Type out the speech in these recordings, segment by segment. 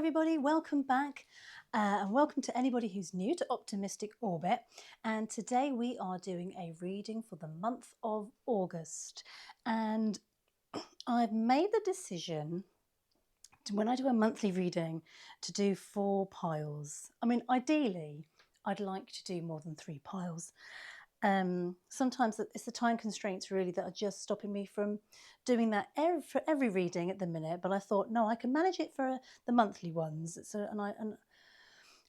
everybody, welcome back and welcome to anybody who's new to Optimistic Orbit. And today we are doing a reading for the month of August, and I've made the decision when I do a monthly reading to do 4 piles. I mean, ideally I'd like to do more than 3 piles. Sometimes it's the time constraints really that are just stopping me from doing that for every reading at the minute, but I thought, no, I can manage it for the monthly ones. So and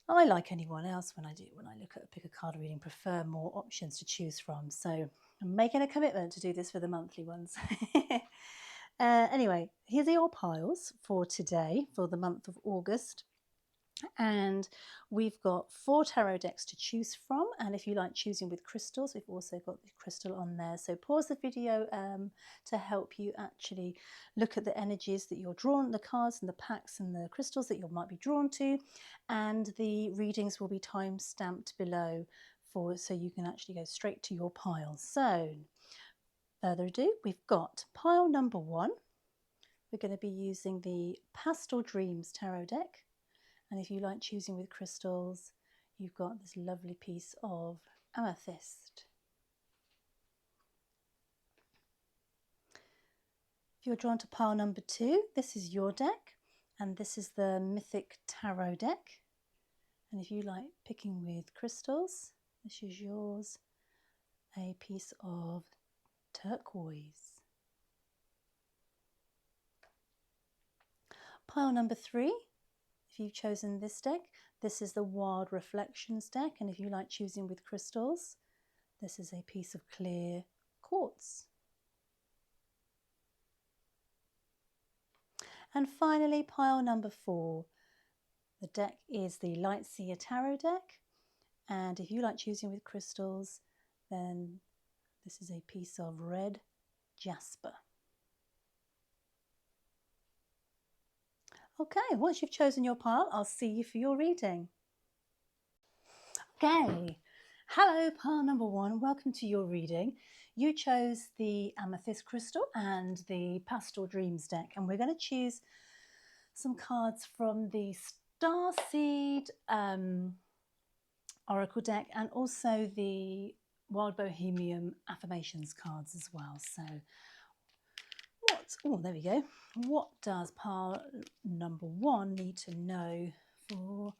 I like anyone else when I pick a card reading, prefer more options to choose from, so I'm making a commitment to do this for the monthly ones. Anyway, here are your piles for today for the month of August. And we've got 4 tarot decks to choose from, and if you like choosing with crystals, we've also got the crystal on there. So pause the video to help you actually look at the energies that you're drawn, the cards and the packs and the crystals that you might be drawn to, and the readings will be time stamped below so you can actually go straight to your piles. So further ado, we've got pile number 1. We're going to be using the Pastel Dreams tarot deck. And if you like choosing with crystals, you've got this lovely piece of amethyst. If you're drawn to pile number 2, this is your deck, and this is the Mythic Tarot deck. And if you like picking with crystals, this is yours, a piece of turquoise. Pile number 3. If you've chosen this deck, this is the Wild Reflections deck, and if you like choosing with crystals, this is a piece of clear quartz. And finally, pile number 4. The deck is the Light Seer Tarot deck, and if you like choosing with crystals, then this is a piece of red jasper. Okay, once you've chosen your pile, I'll see you for your reading. Okay, hello pile number 1, welcome to your reading. You chose the amethyst crystal and the Pastel Dreams deck, and we're going to choose some cards from the Starseed Oracle deck and also the Wild Bohemian Affirmations cards as well. So there we go. What does pile number 1 need to know for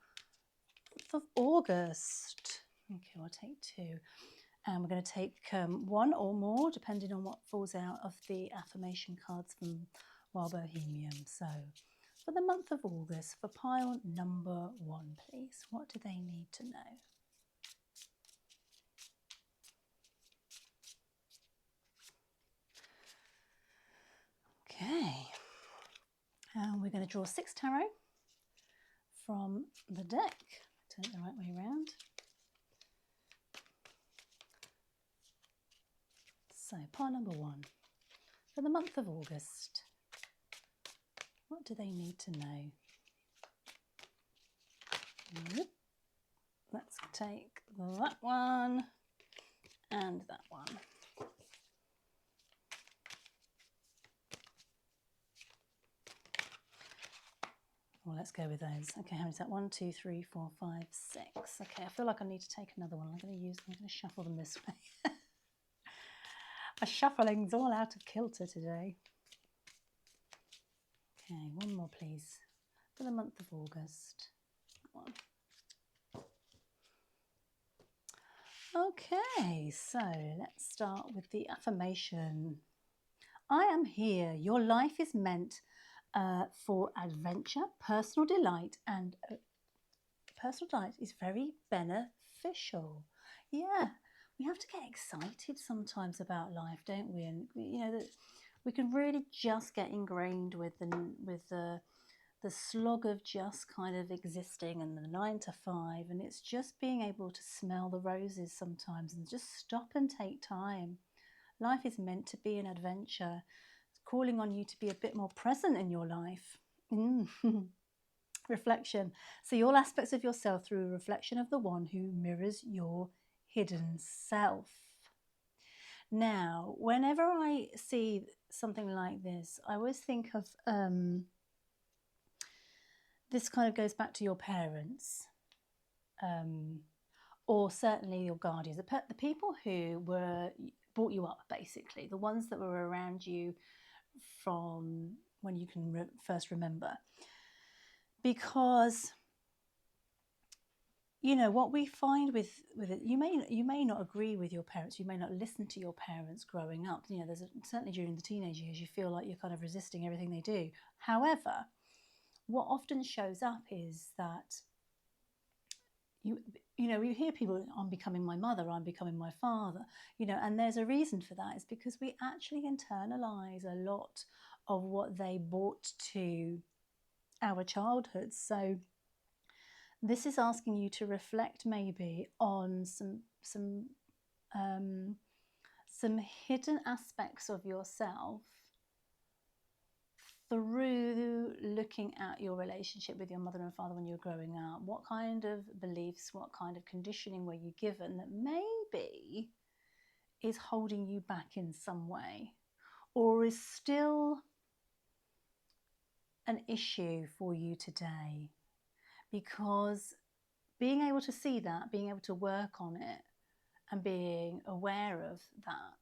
August? Okay, I'll take 2. And we're going to take 1 or more, depending on what falls out of the affirmation cards from Wild Bohemian. So for the month of August, for pile number 1, please, what do they need to know? Okay, and we're going to draw 6 tarot from the deck. Turn it the right way around. So pile number 1, for the month of August, what do they need to know? Let's take that one and that one. Well, let's go with those. Okay, how many is that? 1, 2, 3, 4, 5, 6. Okay, I feel like I need to take another one. I'm going to shuffle them this way. My shuffling's all out of kilter today. Okay, 1 more please, for the month of August. One. Okay, so let's start with the affirmation. I am here. Your life is meant for adventure, personal delight, and personal delight is very beneficial. Yeah, we have to get excited sometimes about life, don't we? And you know that we can really just get ingrained with the slog of just kind of existing and the 9 to 5, and it's just being able to smell the roses sometimes and just stop and take time. Life is meant to be an adventure. It's calling on you to be a bit more present in your life. Reflection. See all aspects of yourself through a reflection of the one who mirrors your hidden self. Now, whenever I see something like this, I always think of this kind of goes back to your parents, or certainly your guardians, the people who brought you up, basically, the ones that were around you from when you can first remember. Because you know what we find with it, you may not agree with your parents, you may not listen to your parents growing up. You know, certainly during the teenage years, you feel like you're kind of resisting everything they do. However, what often shows up is that you know, you hear people, I'm becoming my mother, I'm becoming my father, you know, and there's a reason for that. It's because we actually internalize a lot of what they brought to our childhood. So this is asking you to reflect maybe on some hidden aspects of yourself through looking at your relationship with your mother and father when you were growing up. What kind of beliefs, what kind of conditioning were you given that maybe is holding you back in some way, or is still an issue for you today? Because being able to see that, being able to work on it, and being aware of that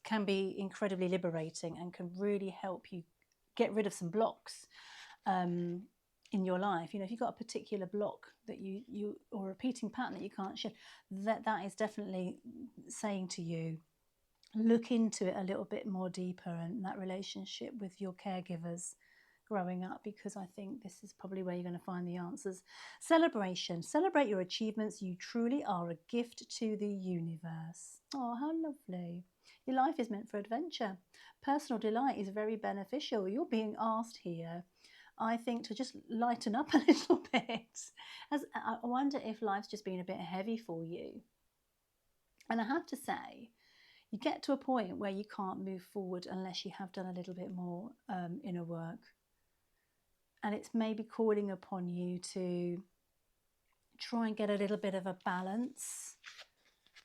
can be incredibly liberating and can really help you get rid of some blocks in your life. You know, if you've got a particular block that you or a repeating pattern that you can't shift, that is definitely saying to you, look into it a little bit more deeper, and that relationship with your caregivers growing up, because I think this is probably where you're going to find the answers. Celebration. Celebrate your achievements. You truly are a gift to the universe. Oh, how lovely. Your life is meant for adventure. Personal delight is very beneficial. You're being asked here, I think, to just lighten up a little bit. As I wonder if life's just been a bit heavy for you. And I have to say, you get to a point where you can't move forward unless you have done a little bit more inner work. And it's maybe calling upon you to try and get a little bit of a balance,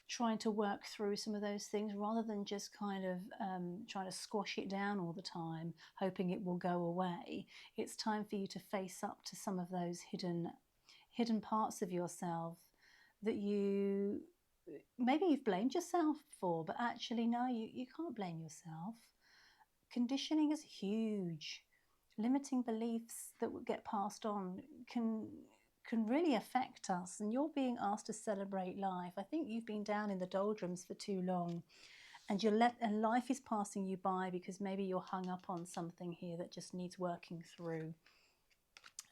trying to work through some of those things rather than just kind of trying to squash it down all the time, hoping it will go away. It's time for you to face up to some of those hidden parts of yourself that maybe you've blamed yourself for, but actually no, you can't blame yourself. Conditioning is huge. Limiting beliefs that would get passed on can really affect us, and you're being asked to celebrate life. I think you've been down in the doldrums for too long, and life is passing you by because maybe you're hung up on something here that just needs working through.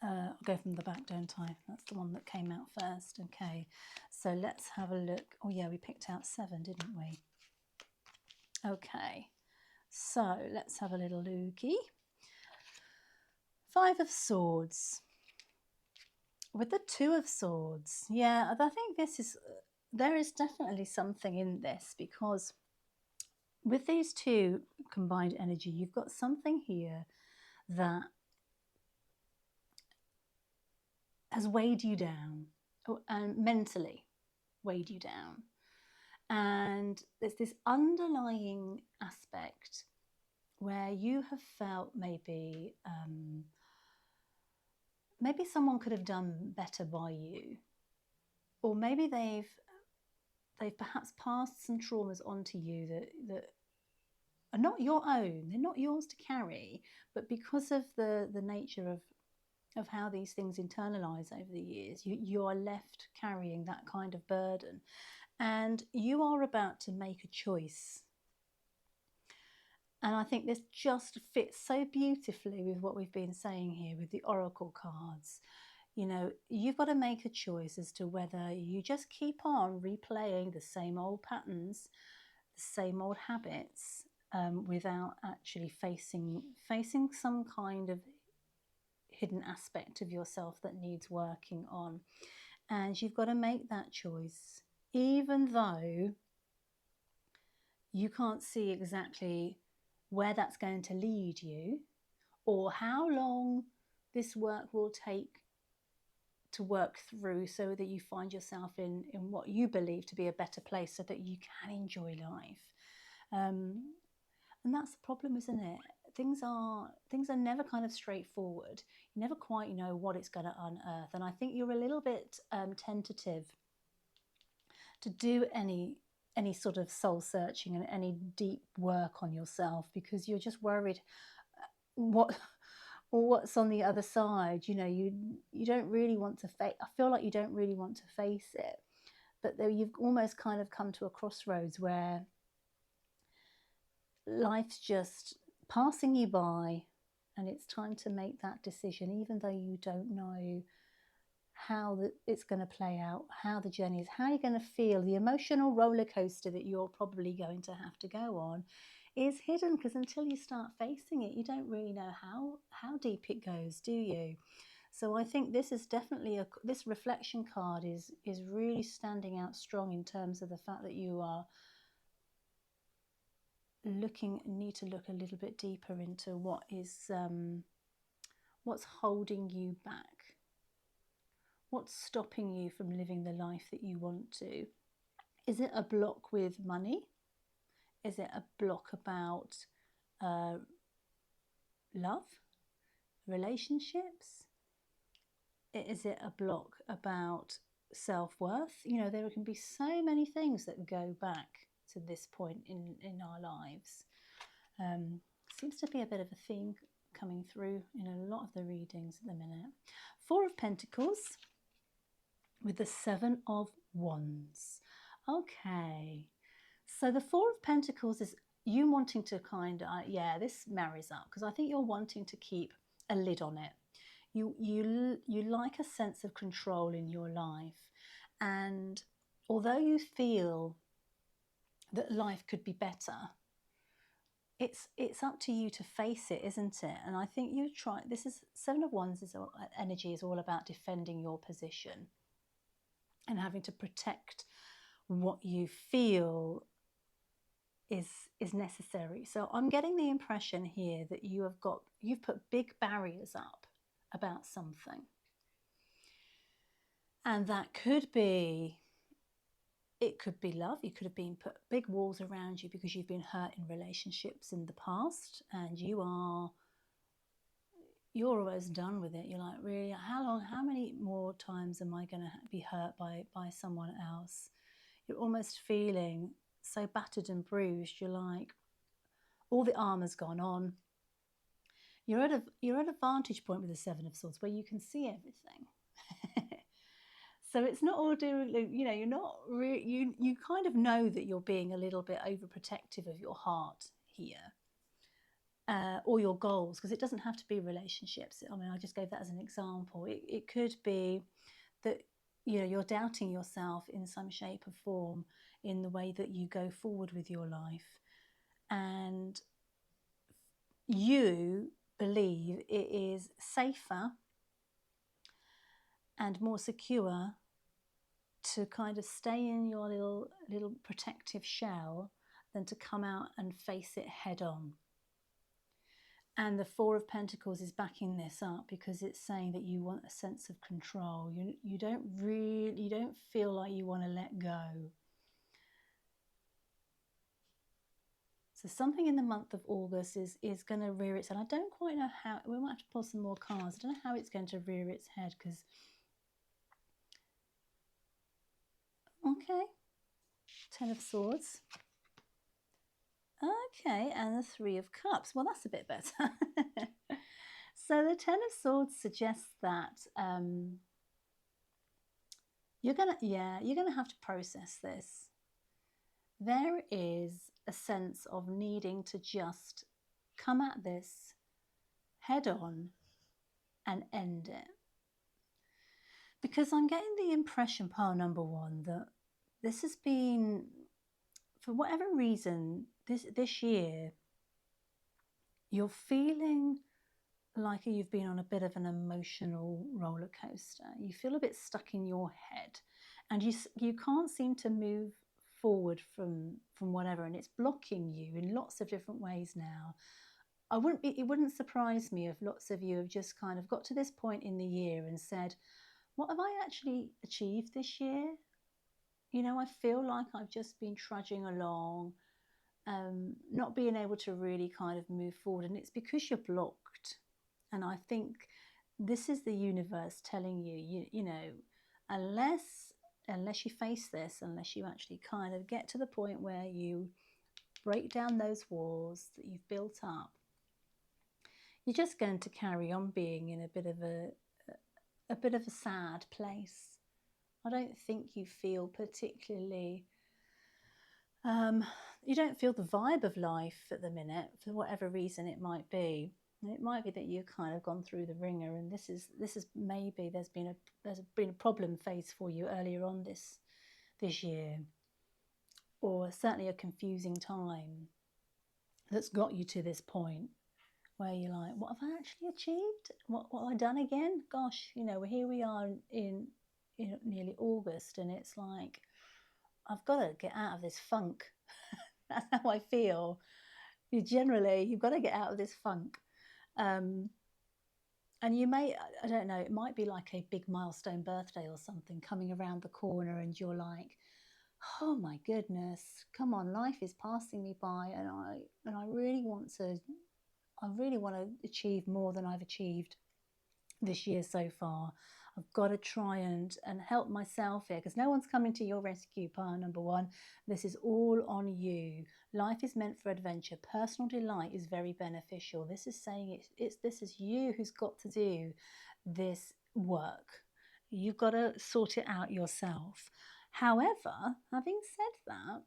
I'll go from the back, don't I? That's the one that came out first. Okay, so let's have a look. Oh yeah, we picked out 7, didn't we? Okay, so let's have a little looky. 5 of Swords with the 2 of Swords. Yeah, I think there is definitely something in this, because with these 2 combined energy, you've got something here that has weighed you down, and mentally weighed you down. And there's this underlying aspect where you have felt maybe someone could have done better by you, or maybe they've perhaps passed some traumas onto you that are not your own. They're not yours to carry, but because of the nature of how these things internalize over the years, you are left carrying that kind of burden, and you are about to make a choice. And I think this just fits so beautifully with what we've been saying here with the oracle cards. You know, you've got to make a choice as to whether you just keep on replaying the same old patterns, the same old habits, without actually facing some kind of hidden aspect of yourself that needs working on. And you've got to make that choice, even though you can't see exactly where that's going to lead you, or how long this work will take to work through, so that you find yourself in what you believe to be a better place, so that you can enjoy life. And that's the problem, isn't it? things are never kind of straightforward. You never quite know what it's going to unearth, and I think you're a little bit tentative to do any sort of soul searching and any deep work on yourself, because you're just worried what's on the other side. You know, you don't really want to face. I feel like you don't really want to face it, but there you've almost kind of come to a crossroads where life's just passing you by, and it's time to make that decision, even though you don't know how it's going to play out, how the journey is, how you're going to feel. The emotional roller coaster that you're probably going to have to go on is hidden, because until you start facing it, you don't really know how deep it goes, do you? So I think this is definitely this reflection card is really standing out strong in terms of the fact that you are need to look a little bit deeper into what is what's holding you back, what's stopping you from living the life that you want to. Is it a block with money? Is it a block about love, relationships? Is it a block about self-worth? You know, there can be so many things that go back to this point in our lives. Seems to be a bit of a theme coming through in a lot of the readings at the minute. Four of Pentacles with the Seven of Wands. Okay, so the Four of Pentacles is you wanting to kind of, yeah, this marries up, because I think you're wanting to keep a lid on it. You like a sense of control in your life, and although you feel that life could be better, it's up to you to face it, isn't it? And I think you try. This is Seven of Wands is energy is all about defending your position and having to protect what you feel is necessary. So I'm getting the impression here that you've put big barriers up about something, and that could be, it could be love. You could have been put big walls around you because you've been hurt in relationships in the past, and you're almost done with it. You're like, really, how many more times am I going to be hurt by someone else? You're almost feeling so battered and bruised. You're like, all the armor's gone on. You're at a vantage point with the Seven of Swords where you can see everything. So it's not all doing, you know, you're not really, you kind of know that you're being a little bit overprotective of your heart here, or your goals, because it doesn't have to be relationships. I mean, I just gave that as an example. It could be that, you know, you're doubting yourself in some shape or form in the way that you go forward with your life, and you believe it is safer and more secure to kind of stay in your little protective shell than to come out and face it head on. And the Four of Pentacles is backing this up, because it's saying that you want a sense of control. You don't feel like you want to let go. So something in the month of August is going to rear its head. I don't quite know how. We might have to pull some more cards. I don't know how it's going to rear its head, because okay, Ten of Swords. Okay, and the Three of Cups. Well, that's a bit better. So the Ten of Swords suggests that you're gonna have to process this. There is a sense of needing to just come at this head on and end it. Because I'm getting the impression, pile number one, that this has been, for whatever reason, this year, you're feeling like you've been on a bit of an emotional roller coaster. You feel a bit stuck in your head, and you can't seem to move forward from whatever, and it's blocking you in lots of different ways now. It wouldn't surprise me if lots of you have just kind of got to this point in the year and said, what have I actually achieved this year? You know, I feel like I've just been trudging along. not being able to really kind of move forward, and it's because you're blocked. And I think this is the universe telling you, you know, unless you face this, unless you actually kind of get to the point where you break down those walls that you've built up, you're just going to carry on being in a bit of a sad place. I don't think you feel particularly you don't feel the vibe of life at the minute, for whatever reason it might be. And it might be that you've kind of gone through the ringer, and this is maybe there's been a problem phase for you earlier on this year, or certainly a confusing time that's got you to this point where you're like, what have I actually achieved? What have I done again? Gosh, you know, here we are in nearly August, and it's like, I've got to get out of this funk. That's how I feel. You've got to get out of this funk. And you may, I don't know, it might be like a big milestone birthday or something coming around the corner, and you're like, oh my goodness, come on, life is passing me by, and I really want to achieve more than I've achieved this year so far. I've got to try and help myself here, because no one's coming to your rescue, pile number one. This is all on you. Life is meant for adventure. Personal delight is very beneficial. This is saying this is you who's got to do this work. You've got to sort it out yourself. However, having said that,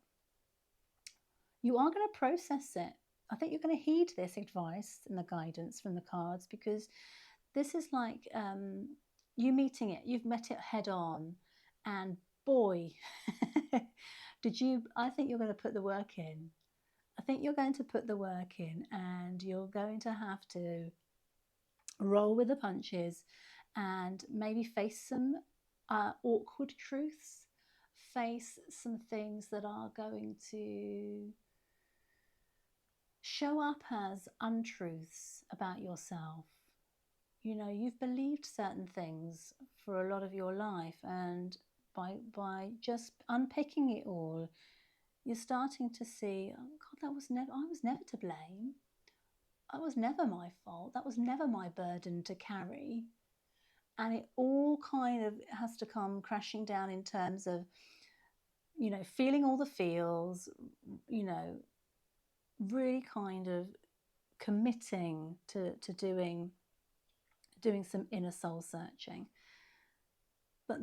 you are going to process it. I think you're going to heed this advice and the guidance from the cards, because this is like you meeting it. You've met it head on, and boy, I think you're going to put the work in. I think you're going to put the work in, and you're going to have to roll with the punches and maybe face some awkward truths, face some things that are going to show up as untruths about yourself. You know, you've believed certain things for a lot of your life, and by just unpicking it all, you're starting to see, oh God, I was never to blame. That was never my fault. That was never my burden to carry. And it all kind of has to come crashing down in terms of, you know, feeling all the feels, you know, really kind of committing to doing some inner soul searching. But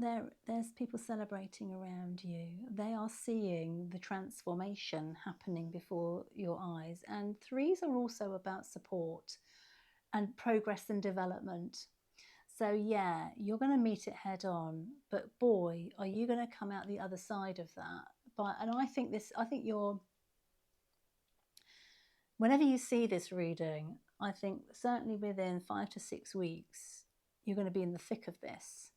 there's people celebrating around you. They are seeing the transformation happening before your eyes. And threes are also about support and progress and development. So yeah, you're going to meet it head on, but boy, are you going to come out the other side of that. And I think whenever you see this reading, I think certainly within 5 to 6 weeks, you're going to be in the thick of this,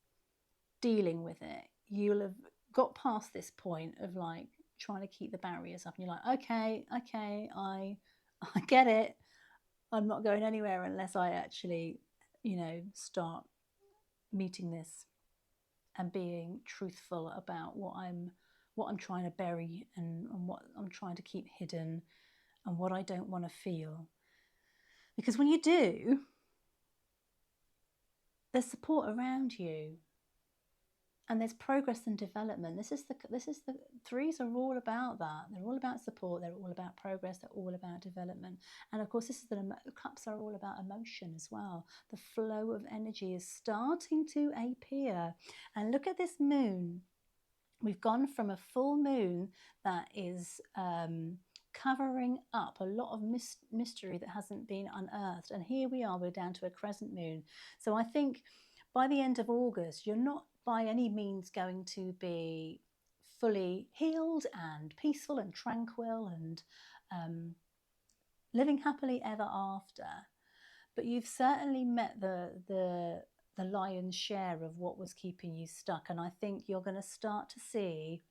dealing with it. You'll have got past this point of like trying to keep the barriers up, and you're like, okay, I get it. I'm not going anywhere unless I actually, you know, start meeting this and being truthful about what I'm trying to bury, and what I'm trying to keep hidden, and what I don't want to feel. Because when you do, there's support around you, and there's progress and development. This is the threes are all about that. They're all about support. They're all about progress. They're all about development. And of course, the cups are all about emotion as well. The flow of energy is starting to appear. And look at this moon. We've gone from a full moon that is covering up a lot of mystery that hasn't been unearthed. And here we're down to a crescent moon. So I think by the end of August, you're not by any means going to be fully healed and peaceful and tranquil and living happily ever after. But you've certainly met the lion's share of what was keeping you stuck. And I think you're going to start to see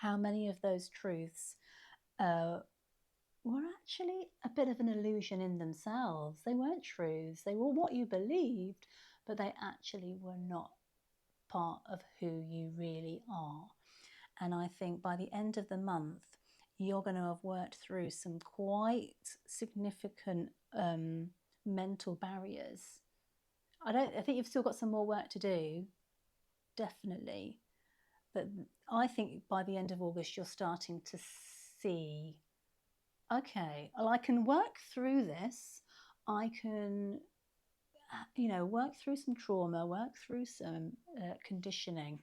how many of those truths were actually a bit of an illusion in themselves. They weren't truths. They were what you believed, but they actually were not part of who you really are. And I think by the end of the month, you're going to have worked through some quite significant mental barriers. I think you've still got some more work to do, definitely. But I think by the end of August, you're starting to see, okay, well, I can work through this. I can, work through some trauma, work through some conditioning.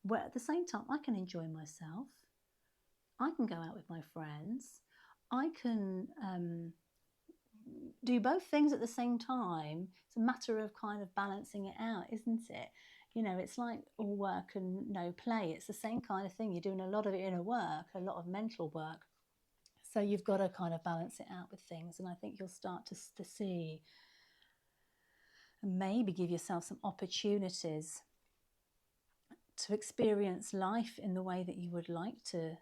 But at the same time, I can enjoy myself. I can go out with my friends. I can do both things at the same time. It's a matter of kind of balancing it out, isn't it? It's like all work and no play. It's the same kind of thing. You're doing a lot of inner work, a lot of mental work. So you've got to kind of balance it out with things. And I think you'll start to see and maybe give yourself some opportunities to experience life in the way that you would like to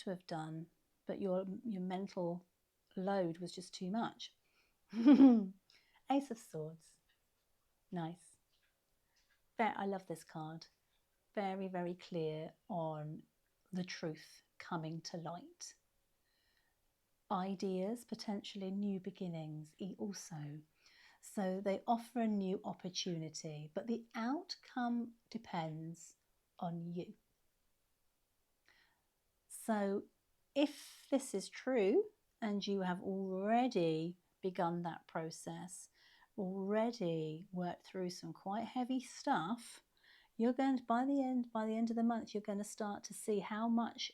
have done, but your mental load was just too much. Ace of Swords. Nice. I love this card. Very, very clear on the truth coming to light. Ideas, potentially new beginnings also. So they offer a new opportunity, but the outcome depends on you. So if this is true and you have already begun that process, already worked through some quite heavy stuff, you're going to, by the end of the month, you're going to start to see how much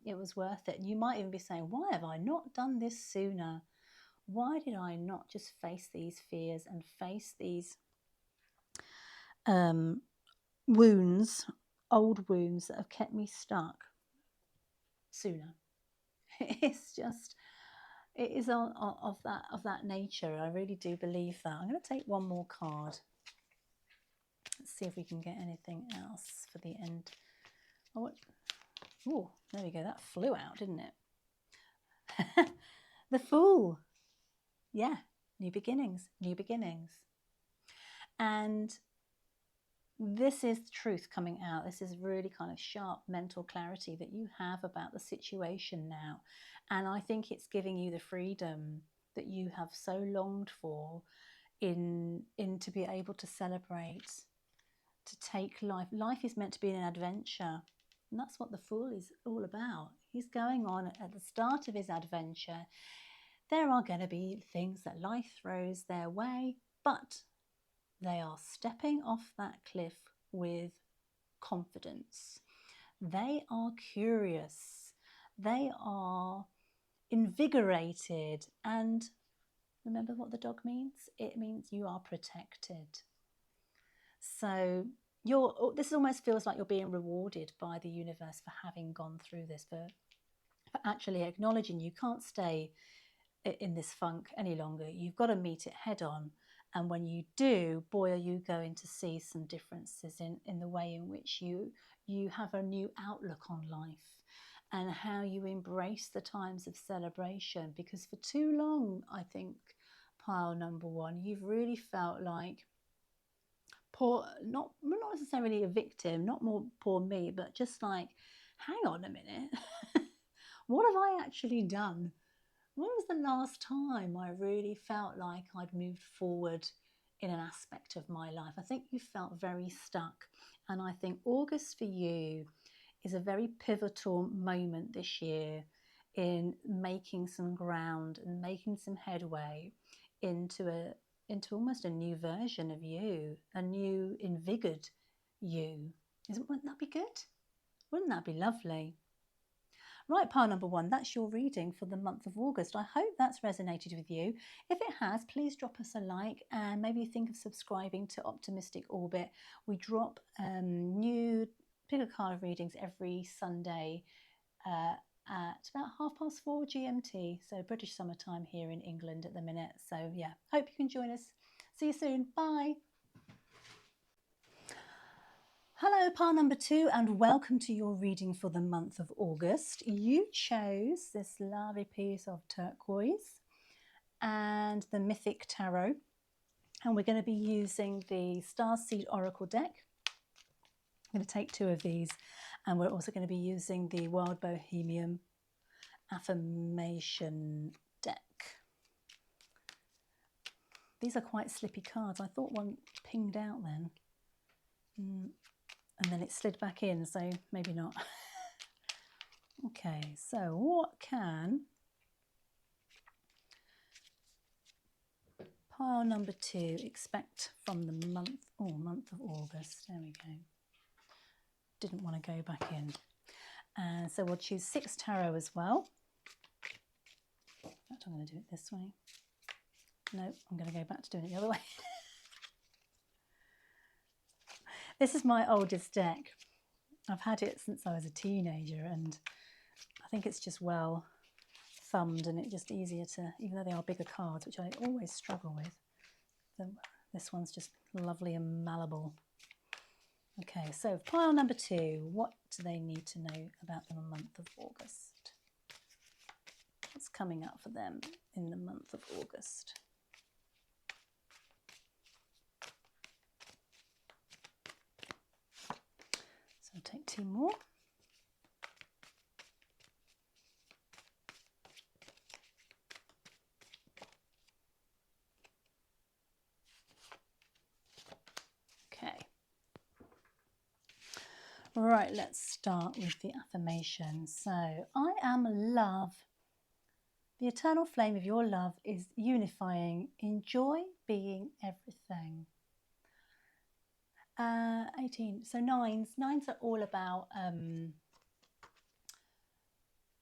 it was worth it. And you might even be saying, why have I not done this sooner? Why did I not just face these fears and face these wounds, old wounds that have kept me stuck sooner? It is of that nature. I really do believe that. I'm going to take one more card. Let's see if we can get anything else for the end. Oh, there we go. That flew out, didn't it? The Fool. Yeah, new beginnings. And this is truth coming out. This is really kind of sharp mental clarity that you have about the situation now. And I think it's giving you the freedom that you have so longed for in to be able to celebrate, to take life. Life is meant to be an adventure. And that's what the Fool is all about. He's going on at the start of his adventure. There are going to be things that life throws their way, but they are stepping off that cliff with confidence. They are curious. They are invigorated. And remember what the dog means? It means you are protected. So this almost feels like you're being rewarded by the universe for having gone through this, for actually acknowledging you can't stay in this funk any longer. You've got to meet it head on. And when you do, boy, are you going to see some differences in the way in which you have a new outlook on life and how you embrace the times of celebration. Because for too long, I think, pile number one, you've really felt like not necessarily a victim, not more poor me, but just like, hang on a minute, what have I actually done? When was the last time I really felt like I'd moved forward in an aspect of my life? I think you felt very stuck. And I think August for you is a very pivotal moment this year in making some ground and making some headway into almost a new version of you, a new invigorated you. Wouldn't that be good? Wouldn't that be lovely? Right, pile number one, that's your reading for the month of August. I hope that's resonated with you. If it has, please drop us a like and maybe think of subscribing to Optimistic Orbit. We drop new pick a card readings every Sunday at about 4:30 GMT, so British summertime here in England at the minute. So yeah, hope you can join us. See you soon. Bye. Hello, pile number two, and welcome to your reading for the month of August. You chose this lovely piece of turquoise and the Mythic Tarot, and we're going to be using the Starseed Oracle deck I'm going to take 2 of these, and we're also going to be using the Wild Bohemian Affirmation deck. These are quite slippy cards. I thought one pinged out then. And then it slid back in, so maybe not. Okay, so what can pile number 2 expect from the month of August? There we go. Didn't want to go back in. And so we'll choose 6 tarot as well. In fact, I'm going to do it this way. No, I'm going to go back to doing it the other way. This is my oldest deck. I've had it since I was a teenager, and I think it's just well thumbed, and it's just easier to, even though they are bigger cards, which I always struggle with, this one's just lovely and malleable. Okay, so pile number 2, what do they need to know about the month of August? What's coming up for them in the month of August? So I'll take 2 more. Okay. Right, let's start with the affirmation. So, I am love. The eternal flame of your love is unifying. Enjoy being everything. 18. So nines are all about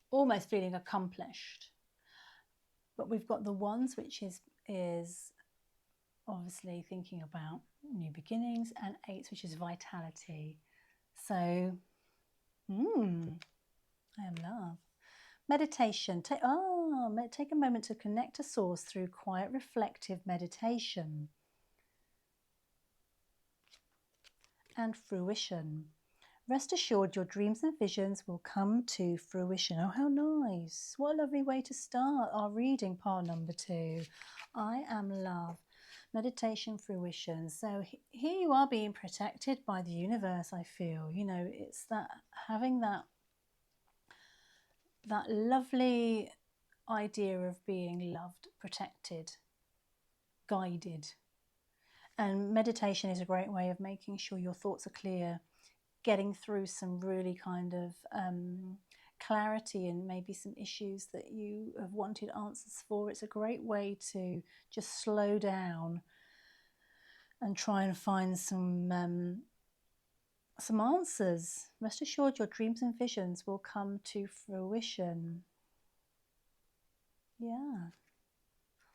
almost feeling accomplished. But we've got the ones, which is obviously thinking about new beginnings, and 8s, which is vitality. So, I am love. Meditation. Take a moment to connect to source through quiet, reflective meditation. And fruition. Rest assured your dreams and visions will come to fruition. Oh, how nice. What a lovely way to start our reading, pile number 2. I am love. Meditation, fruition. So here you are being protected by the universe, I feel. You know, it's that having that lovely idea of being loved, protected, guided. And meditation is a great way of making sure your thoughts are clear, getting through some really kind of clarity and maybe some issues that you have wanted answers for. It's a great way to just slow down and try and find some answers. Rest assured your dreams and visions will come to fruition. Yeah.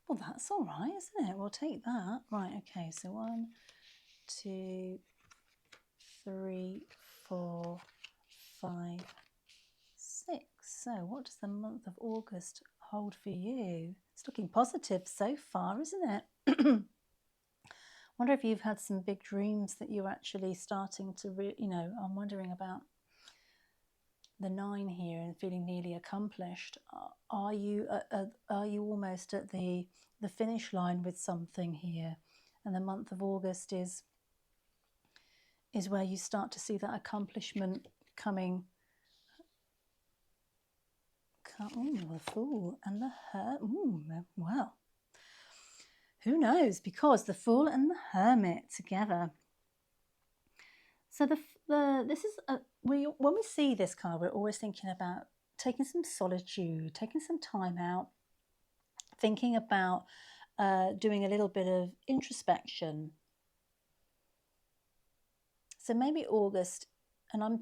Well, that's all right, isn't it? We'll take that. Right, okay, so 1, 2, 3, 4, 5, 6. So what does the month of August hold for you? It's looking positive so far, isn't it? Wonder if you've had some big dreams that you're actually starting to, I'm wondering about the 9 here and feeling nearly accomplished. Are you almost at the finish line with something here? And the month of August is where you start to see that accomplishment coming. Oh, the Fool and the Hermit. Well, who knows? Because the Fool and the Hermit together. So this is when we see this card, we're always thinking about taking some solitude, taking some time out, thinking about doing a little bit of introspection. So maybe August, and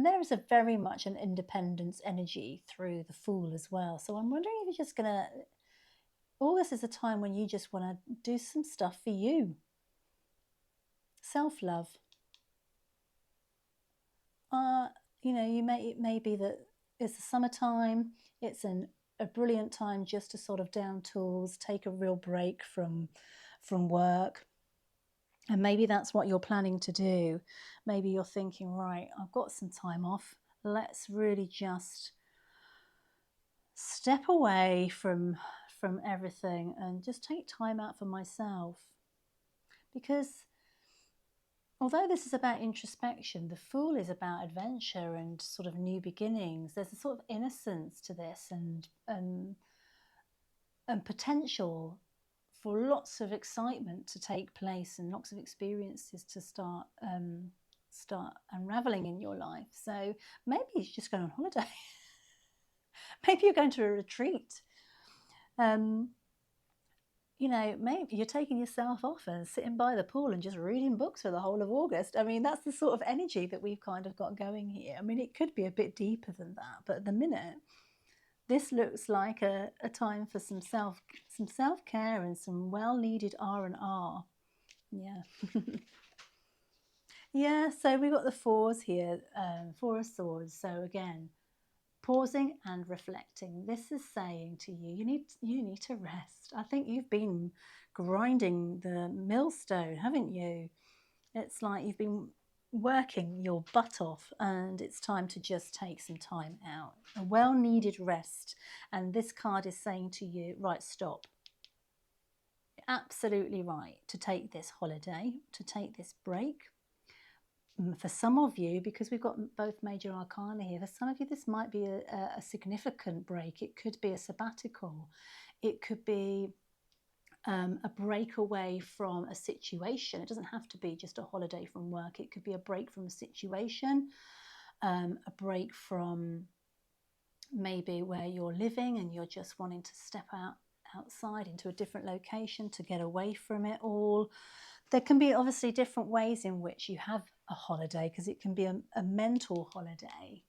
there is a very much an independence energy through the Fool as well. So I'm wondering if you're just gonna. August is a time when you just want to do some stuff for you. Self-love. It may be that it's the summertime. It's a brilliant time just to sort of down tools, take a real break from work. And maybe that's what you're planning to do. Maybe you're thinking, right, I've got some time off. Let's really just step away from everything and just take time out for myself. Because although this is about introspection, the Fool is about adventure and sort of new beginnings. There's a sort of innocence to this and potential for lots of excitement to take place and lots of experiences to start unraveling in your life. So maybe you're just going on holiday. Maybe you're going to a retreat. You know, maybe you're taking yourself off and sitting by the pool and just reading books for the whole of August. I mean, that's the sort of energy that we've kind of got going here. I mean, it could be a bit deeper than that, but at the minute, this looks like a time for some self-care and some well-needed R&R. Yeah. Yeah, so we've got the fours here, Four of Swords. So again, pausing and reflecting. This is saying to you, you need to rest. I think you've been grinding the millstone, haven't you? It's like you've been working your butt off and it's time to just take some time out. A well-needed rest. And this card is saying to you, right, stop. Absolutely right to take this holiday, to take this break. For some of you, because we've got both major arcana here, for some of you this might be a significant break. It could be a sabbatical. It could be a break away from a situation. It doesn't have to be just a holiday from work. It could be a break from a situation, a break from maybe where you're living and you're just wanting to step outside into a different location to get away from it all. There can be obviously different ways in which you have a holiday, because it can be a mental holiday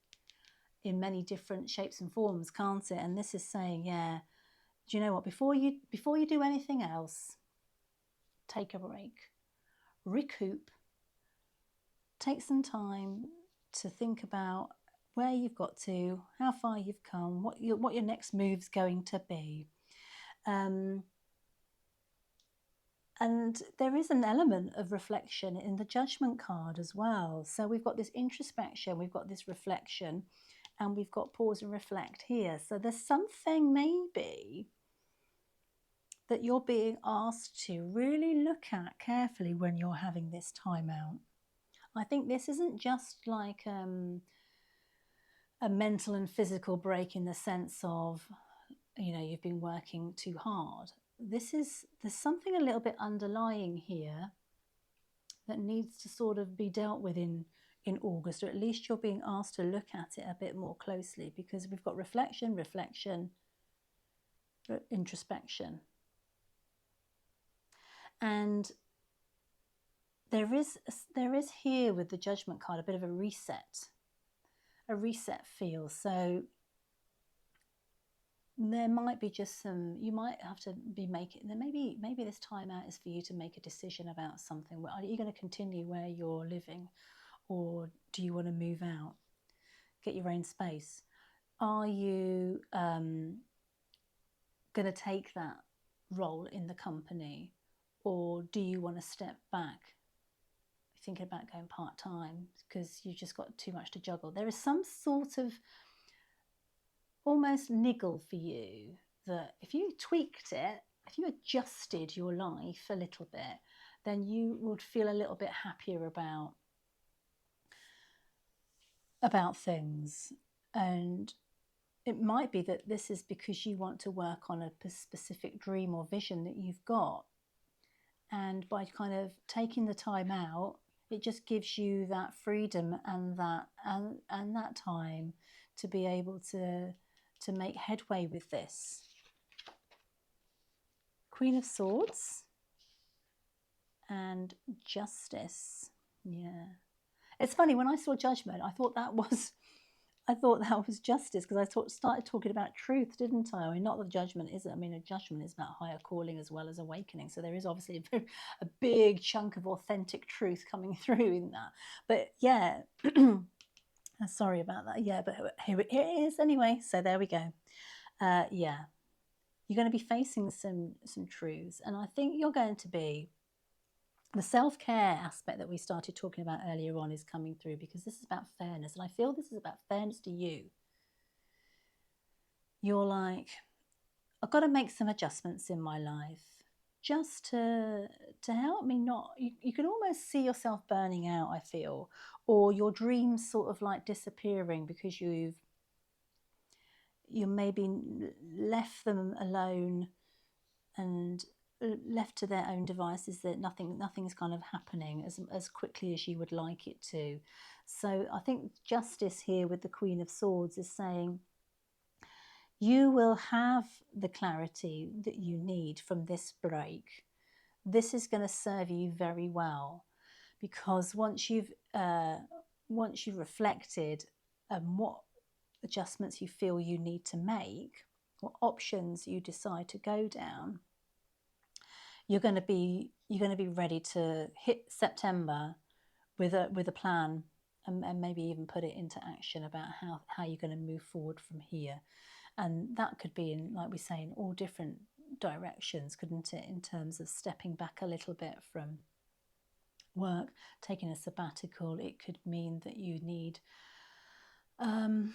in many different shapes and forms, can't it? And this is saying, yeah, do you know what? Before you do anything else, take a break, recoup, take some time to think about where you've got to, how far you've come, what your next move's going to be. And there is an element of reflection in the Judgment card as well. So we've got this introspection, we've got this reflection, and we've got pause and reflect here. So there's something maybe that you're being asked to really look at carefully when you're having this time out. I think this isn't just like a mental and physical break in the sense of, you know, you've been working too hard. There's something a little bit underlying here that needs to sort of be dealt with in August, or at least you're being asked to look at it a bit more closely, because we've got reflection, introspection. And there is here with the Judgment card a bit of a reset feel. So there might be just some, you might have to be making, maybe this time out is for you to make a decision about something. Are you going to continue where you're living, or do you want to move out, get your own space? Are you going to take that role in the company, or do you want to step back, thinking about going part-time because you've just got too much to juggle? There is some sort of almost niggle for you that if you tweaked it, if you adjusted your life a little bit, then you would feel a little bit happier about things. And it might be that this is because you want to work on a specific dream or vision that you've got. And by kind of taking the time out, it just gives you that freedom and that time to be able to make headway with this. Queen of Swords and Justice. Yeah. It's funny, when I saw Judgment, I thought that was Justice, because I started talking about truth, didn't I? I mean, not that Judgment is, I mean, a Judgment is about higher calling as well as awakening. So there is obviously a big chunk of authentic truth coming through in that. But yeah, sorry about that. Yeah, but here it is anyway. So there we go. Yeah, you're going to be facing some truths, and I think you're going to be, the self-care aspect that we started talking about earlier on is coming through, because this is about fairness, and I feel this is about fairness to you. You're like, I've got to make some adjustments in my life. just to help me not, you can almost see yourself burning out, I feel, or your dreams sort of like disappearing because you maybe left them alone and left to their own devices, that nothing's kind of happening as quickly as you would like it to. So I think justice here with the Queen of Swords is saying you will have the clarity that you need from this break. This is going to serve you very well, because once you've reflected what adjustments you feel you need to make, what options you decide to go down, you're going to be ready to hit September with a plan, and maybe even put it into action about how you're going to move forward from here. And that could be in, like we say, in all different directions, couldn't it? In terms of stepping back a little bit from work, taking a sabbatical. It could mean that you need, you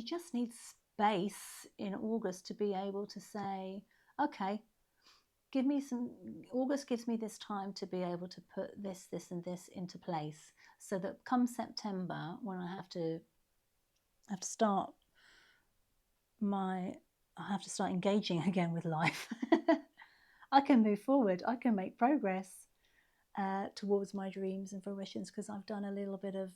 just need space in August to be able to say, okay, give me some, August gives me this time to be able to put this, this and this into place, so that come September, when I have to start engaging again with life, I can move forward, I can make progress towards my dreams and fruitions, because I've done a little bit of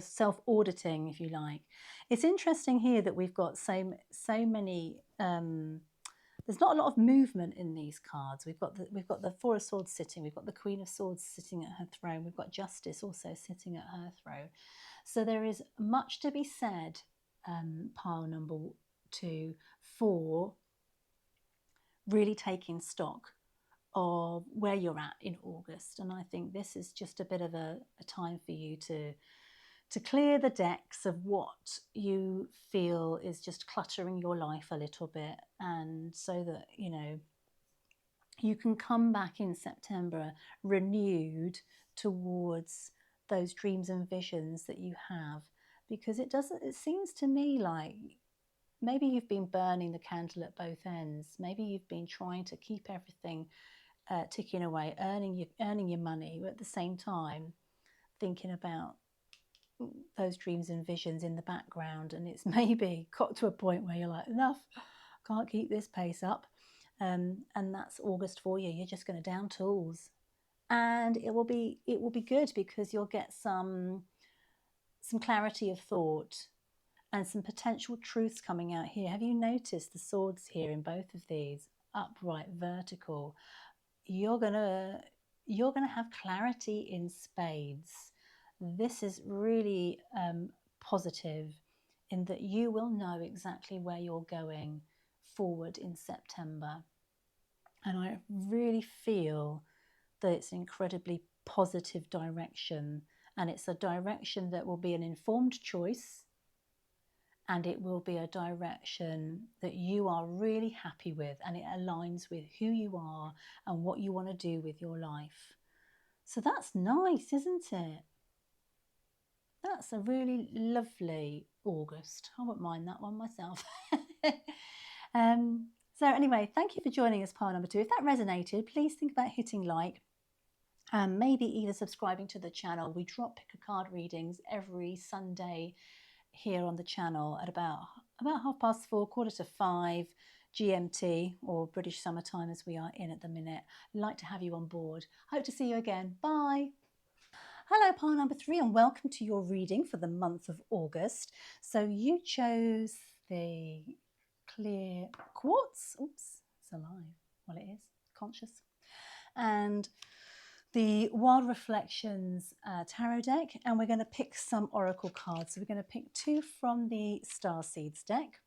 self-auditing, if you like. It's interesting here that we've got so many. There's not a lot of movement in these cards. We've got the Four of Swords sitting. We've got the Queen of Swords sitting at her throne. We've got Justice also sitting at her throne. So there is much to be said, pile number 2, for really taking stock of where you're at in August. And I think this is just a bit of a time for you to clear the decks of what you feel is just cluttering your life a little bit, and so that, you know, you can come back in September renewed towards those dreams and visions that you have. Because it seems to me like maybe you've been burning the candle at both ends. Maybe you've been trying to keep everything ticking away, earning your money, but at the same time thinking about those dreams and visions in the background. And it's maybe got to a point where you're like, enough, can't keep this pace up. And that's August for you. You're just going to down tools, and it will be good, because you'll get some clarity of thought and some potential truths coming out here. Have you noticed the swords here in both of these, upright, vertical? You're gonna have clarity in spades. This is really positive, in that you will know exactly where you're going forward in September. And I really feel that it's an incredibly positive direction, and it's a direction that will be an informed choice, and it will be a direction that you are really happy with, and it aligns with who you are and what you want to do with your life. So that's nice, isn't it? That's a really lovely August. I wouldn't mind that one myself. So anyway, thank you for joining us, pile number 2. If that resonated, please think about hitting like, and maybe either subscribing to the channel. We drop pick a card readings every Sunday here on the channel at about 4:30, 4:45 GMT, or British summertime, as we are in at the minute. I'd like to have you on board. Hope to see you again. Bye. Hello, pile number 3, and welcome to your reading for the month of August. So you chose the clear quartz. Oops, it's alive. Well, it is conscious. And the Wild Reflections tarot deck, and we're going to pick some oracle cards. So we're going to pick 2 from the Star Seeds deck.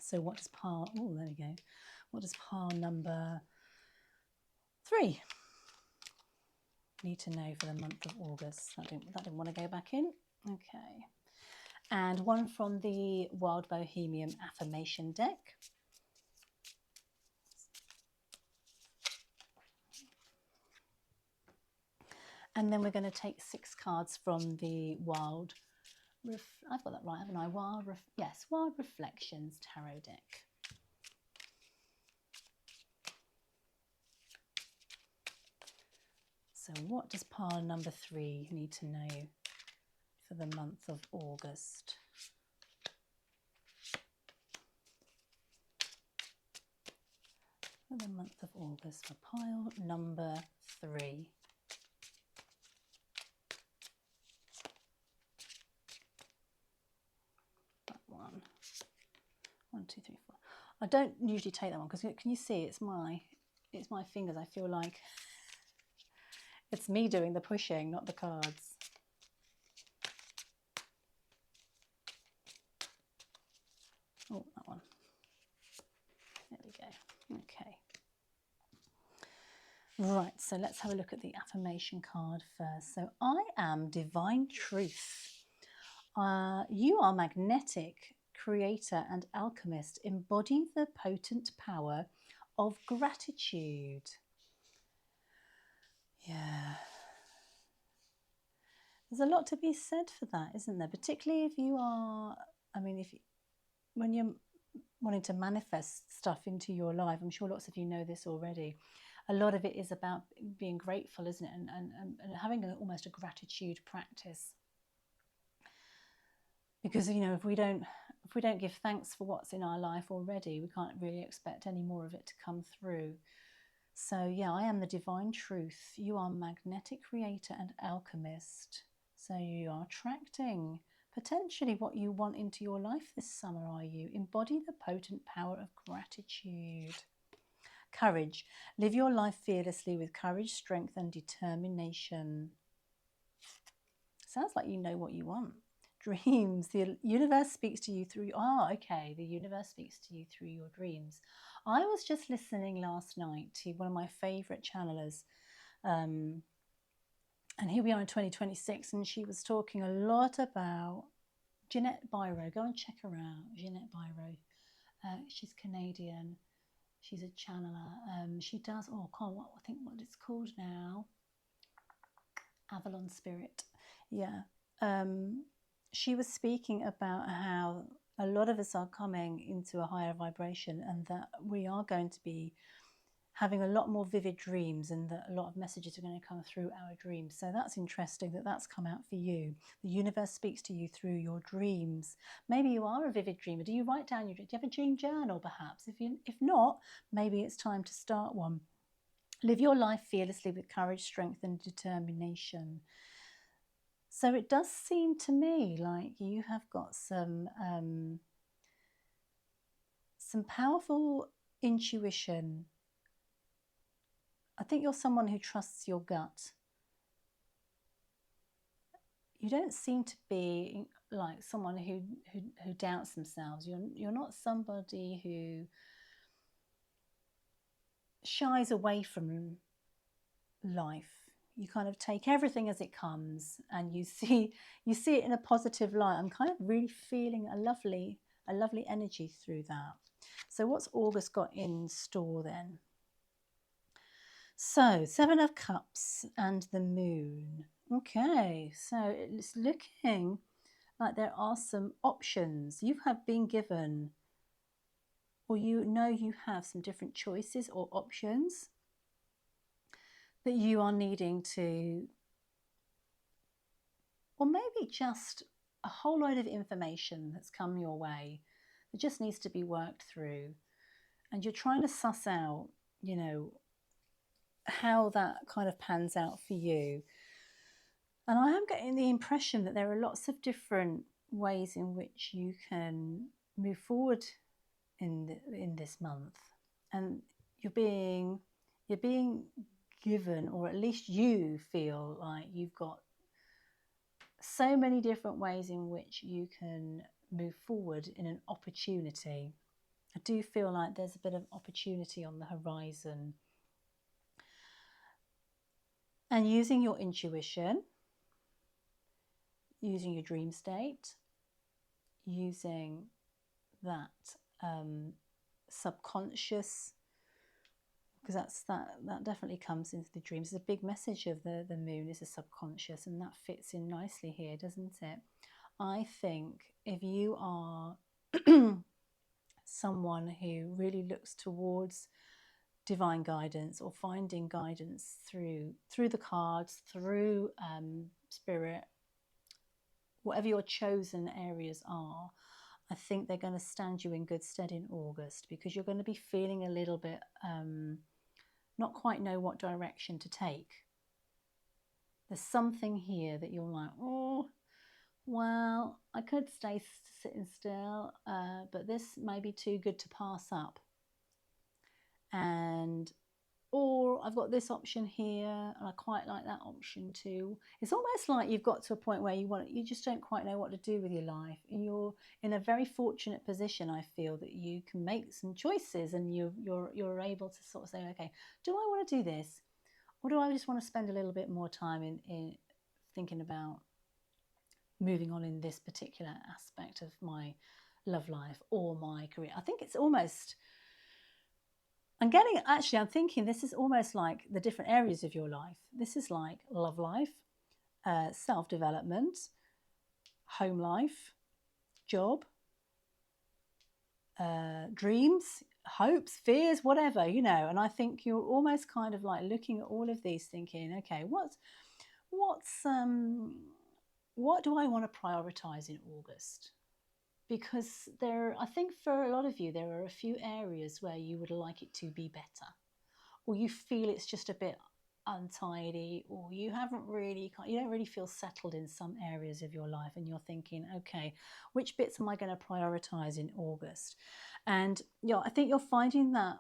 So what does pile, oh, there we go. What does pile number 3 need to know for the month of August? That didn't want to go back in. Okay. And 1 from the Wild Bohemian Affirmation deck. And then we're going to take 6 cards from the Wild, I've got that right, haven't I? Wild Reflections tarot deck. So what does pile number 3 need to know for the month of August? For the month of August, for pile number 3. That one. 1, 2, 3, 4. I don't usually take that one because can you see it's my fingers. I feel like it's me doing the pushing, not the cards. Oh, that one. There we go. Okay. Right, so let's have a look at the affirmation card first. So I am divine truth. You are magnetic, creator and alchemist. Embody the potent power of gratitude. Yeah. There's a lot to be said for that, isn't there? Particularly if you are, when you're wanting to manifest stuff into your life, I'm sure lots of you know this already. A lot of it is about being grateful, isn't it? And having almost a gratitude practice. Because, you know, if we don't give thanks for what's in our life already, we can't really expect any more of it to come through. So yeah, I am the divine truth. You are magnetic creator and alchemist. So you are attracting potentially what you want into your life this summer, are you? Embody the potent power of gratitude. Courage. Live your life fearlessly with courage, strength and determination. Sounds like you know what you want. Dreams. The universe speaks to you through... the universe speaks to you through your dreams. I was just listening last night to one of my favourite channelers. And here we are in 2026, and she was talking a lot about Jeanette Biro. Go and check her out, Jeanette Biro. She's Canadian. She's a channeler. She does, I think what it's called now. Avalon Spirit. Yeah. She was speaking about how a lot of us are coming into a higher vibration, and that we are going to be having a lot more vivid dreams, and that a lot of messages are going to come through our dreams. So that's interesting that that's come out for you. The universe speaks to you through your dreams. Maybe you are a vivid dreamer. Do you write down your dreams? Do you have a dream journal perhaps? If not, maybe it's time to start one. Live your life fearlessly with courage, strength and determination. So it does seem to me like you have got some powerful intuition. I think you're someone who trusts your gut. You don't seem to be like someone who doubts themselves. You're not somebody who shies away from life. You kind of take everything as it comes, and you see it in a positive light. I'm kind of really feeling a lovely energy through that. So what's August got in store then? So 7 of Cups and the Moon. Okay, so it's looking like there are some options. You have been given, or you know you have some different choices or options that you are needing to, or maybe just a whole load of information that's come your way that just needs to be worked through, and you're trying to suss out, you know, how that kind of pans out for you. And I am getting the impression that there are lots of different ways in which you can move forward in this month, and you're being given, or at least you feel like you've got so many different ways in which you can move forward in an opportunity. I do feel like there's a bit of opportunity on the horizon. And using your intuition, using your dream state, using that subconscious, because that definitely comes into the dreams. It's a big message of the moon is the subconscious, and that fits in nicely here, doesn't it? I think if you are someone who really looks towards divine guidance or finding guidance through the cards, through spirit, whatever your chosen areas are. I think they're going to stand you in good stead in August, because you're going to be feeling a little bit not quite know what direction to take. There's something here that you're like, oh, well, I could stay sitting still, but this may be too good to pass up. And, or I've got this option here and I quite like that option too. It's almost like you've got to a point where you just don't quite know what to do with your life. And you're in a very fortunate position, I feel, that you can make some choices and you're able to sort of say, okay, do I want to do this? Or do I just want to spend a little bit more time in thinking about moving on in this particular aspect of my love life or my career? I think it's almost, I'm thinking this is almost like the different areas of your life. This is like love life, self-development, home life, job, dreams, hopes, fears, whatever, you know. And I think you're almost kind of like looking at all of these thinking, okay, what do I want to prioritize in August? Because I think for a lot of you, there are a few areas where you would like it to be better, or you feel it's just a bit untidy, or you don't really feel settled in some areas of your life, and you're thinking, okay, which bits am I going to prioritize in August? And I think you're finding that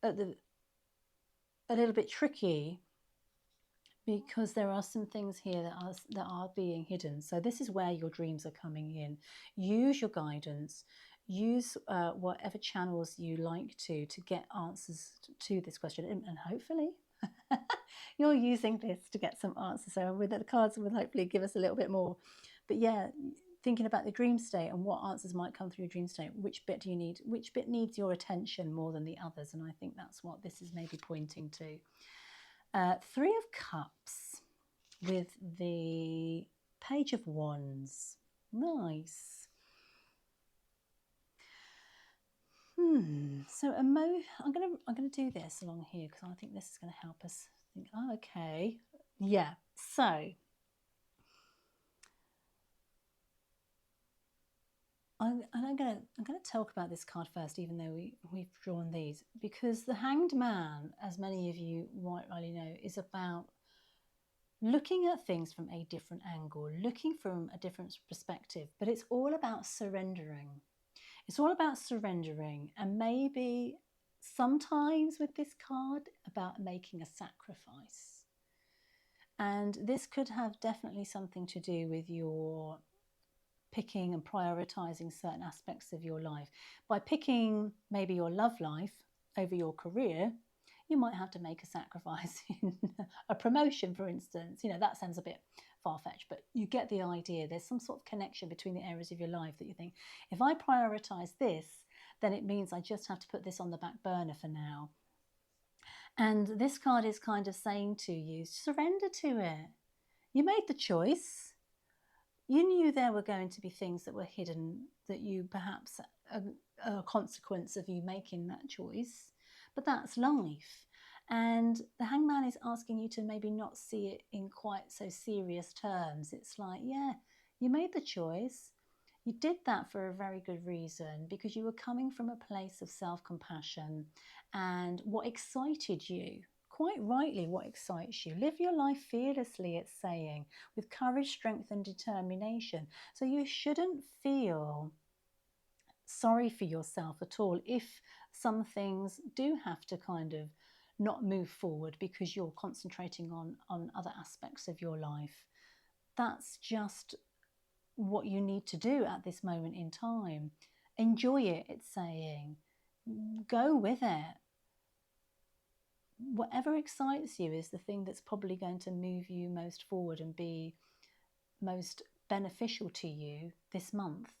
a little bit tricky, because there are some things here that are being hidden. So this is where your dreams are coming in. Use your guidance. Use whatever channels you like to get answers to this question, and hopefully you're using this to get some answers. So with the cards will hopefully give us a little bit more. But yeah, thinking about the dream state and what answers might come through your dream state. Which bit do you need? Which bit needs your attention more than the others? And I think that's what this is maybe pointing to. Three of Cups with the Page of Wands. Nice. So I'm gonna do this along here, because I think this is going to help us think. Oh, okay. Yeah. So I'm going to talk about this card first, even though we've drawn these, because the Hanged Man, as many of you might already know, is about looking at things from a different angle, looking from a different perspective, but it's all about surrendering. It's all about surrendering, and maybe sometimes with this card about making a sacrifice. And this could have definitely something to do with your picking and prioritizing certain aspects of your life. By picking maybe your love life over your career, you might have to make a sacrifice in a promotion, for instance. You know, that sounds a bit far-fetched, but you get the idea. There's some sort of connection between the areas of your life that you think, if I prioritize this, then it means I just have to put this on the back burner for now. And this card is kind of saying to you, surrender to it. You made the choice. You knew there were going to be things that were hidden, that you perhaps a consequence of you making that choice, but that's life. And the Hangman is asking you to maybe not see it in quite so serious terms. It's like, yeah, you made the choice. You did that for a very good reason, because you were coming from a place of self-compassion and what excited you. Quite rightly, what excites you. Live your life fearlessly, it's saying, with courage, strength and determination. So you shouldn't feel sorry for yourself at all if some things do have to kind of not move forward because you're concentrating on other aspects of your life. That's just what you need to do at this moment in time. Enjoy it, it's saying. Go with it. Whatever excites you is the thing that's probably going to move you most forward and be most beneficial to you this month.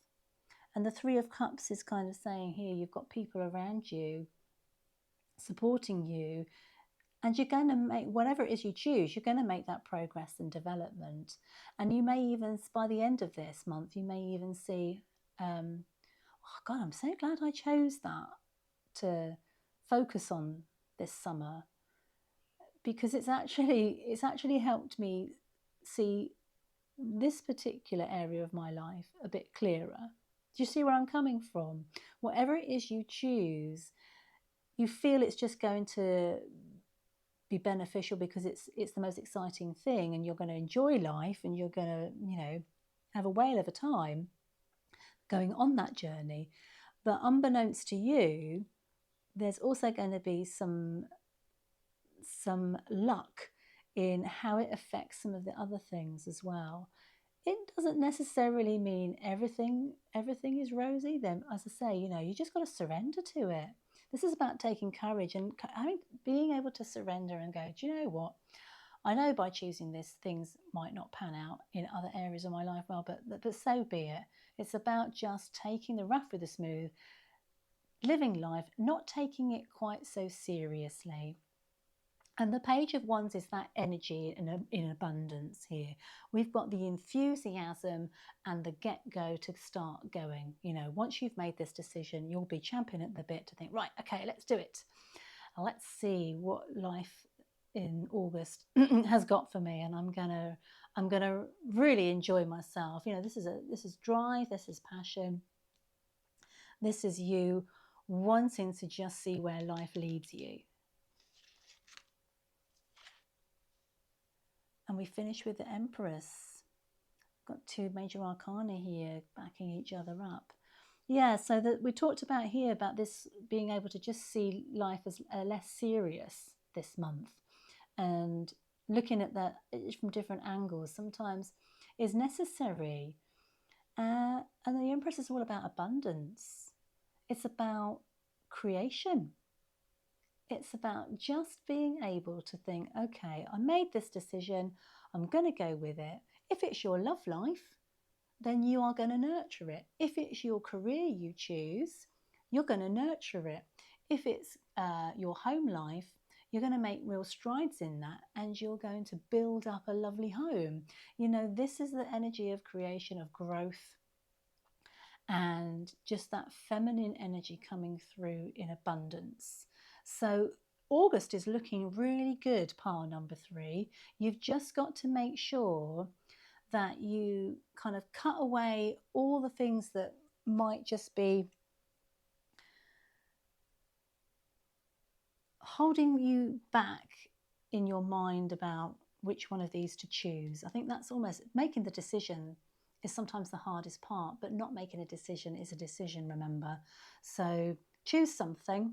And the Three of Cups is kind of saying here, you've got people around you supporting you, and you're going to make whatever it is you choose, you're going to make that progress and development. And you may even, by the end of this month, you may even see, oh God, I'm so glad I chose that focus on this summer, because it's actually helped me see this particular area of my life a bit clearer. Do you see where I'm coming from? Whatever it is you choose, you feel it's just going to be beneficial because it's the most exciting thing, and you're going to enjoy life, and you're going to, you know, have a whale of a time going on that journey. But unbeknownst to you, there's also going to be some luck in how it affects some of the other things as well. It doesn't necessarily mean everything is rosy. Then, as I say, you know, you just got to surrender to it. This is about taking courage and being able to surrender and go, do you know what? I know by choosing this, things might not pan out in other areas of my life well, but so be it. It's about just taking the rough with the smooth, living life, not taking it quite so seriously. And the Page of Wands is that energy in abundance here. We've got the enthusiasm and the get-go to start going. You know, once you've made this decision, you'll be champing at the bit to think, right, okay, let's do it. Let's see what life in August has got for me, and I'm gonna really enjoy myself. You know, this is drive, this is passion, this is you wanting to just see where life leads you. And we finish with the Empress. Got two major arcana here backing each other up. Yeah, so that we talked about here about this being able to just see life as less serious this month, and looking at that from different angles sometimes is necessary. And the Empress is all about abundance. It's about creation. It's about just being able to think, okay, I made this decision, I'm going to go with it. If it's your love life, then you are going to nurture it. If it's your career you choose, you're going to nurture it. If it's your home life, you're going to make real strides in that, and you're going to build up a lovely home. You know, this is the energy of creation, of growth, and just that feminine energy coming through in abundance. So August is looking really good, pile number 3. You've just got to make sure that you kind of cut away all the things that might just be holding you back in your mind about which one of these to choose. I think that's almost making the decision is sometimes the hardest part, but not making a decision is a decision, remember. So choose something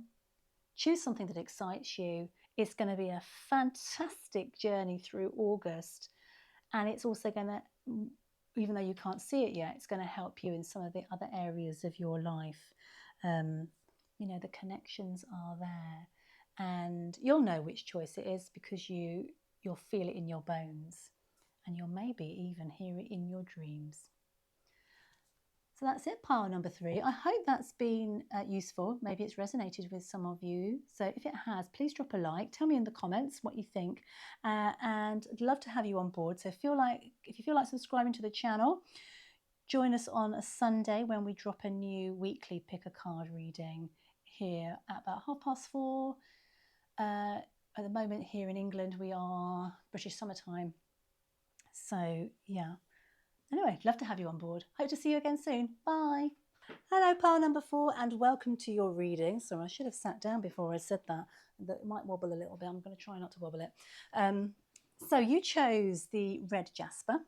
that excites you. It's going to be a fantastic journey through August, and it's also going to, even though you can't see it yet, it's going to help you in some of the other areas of your life. You know, the connections are there, and you'll know which choice it is because you'll feel it in your bones, and you'll maybe even hear it in your dreams. So that's it, pile number 3. I hope that's been useful. Maybe it's resonated with some of you. So if it has, please drop a like. Tell me in the comments what you think. And I'd love to have you on board. So if you feel like subscribing to the channel, join us on a Sunday when we drop a new weekly pick a card reading here at about 4:30. At the moment here in England, we are British summertime. So yeah. Anyway, love to have you on board. Hope to see you again soon. Bye. Hello, pile number 4, and welcome to your reading. So I should have sat down before I said that. It might wobble a little bit. I'm going to try not to wobble it. So you chose the red jasper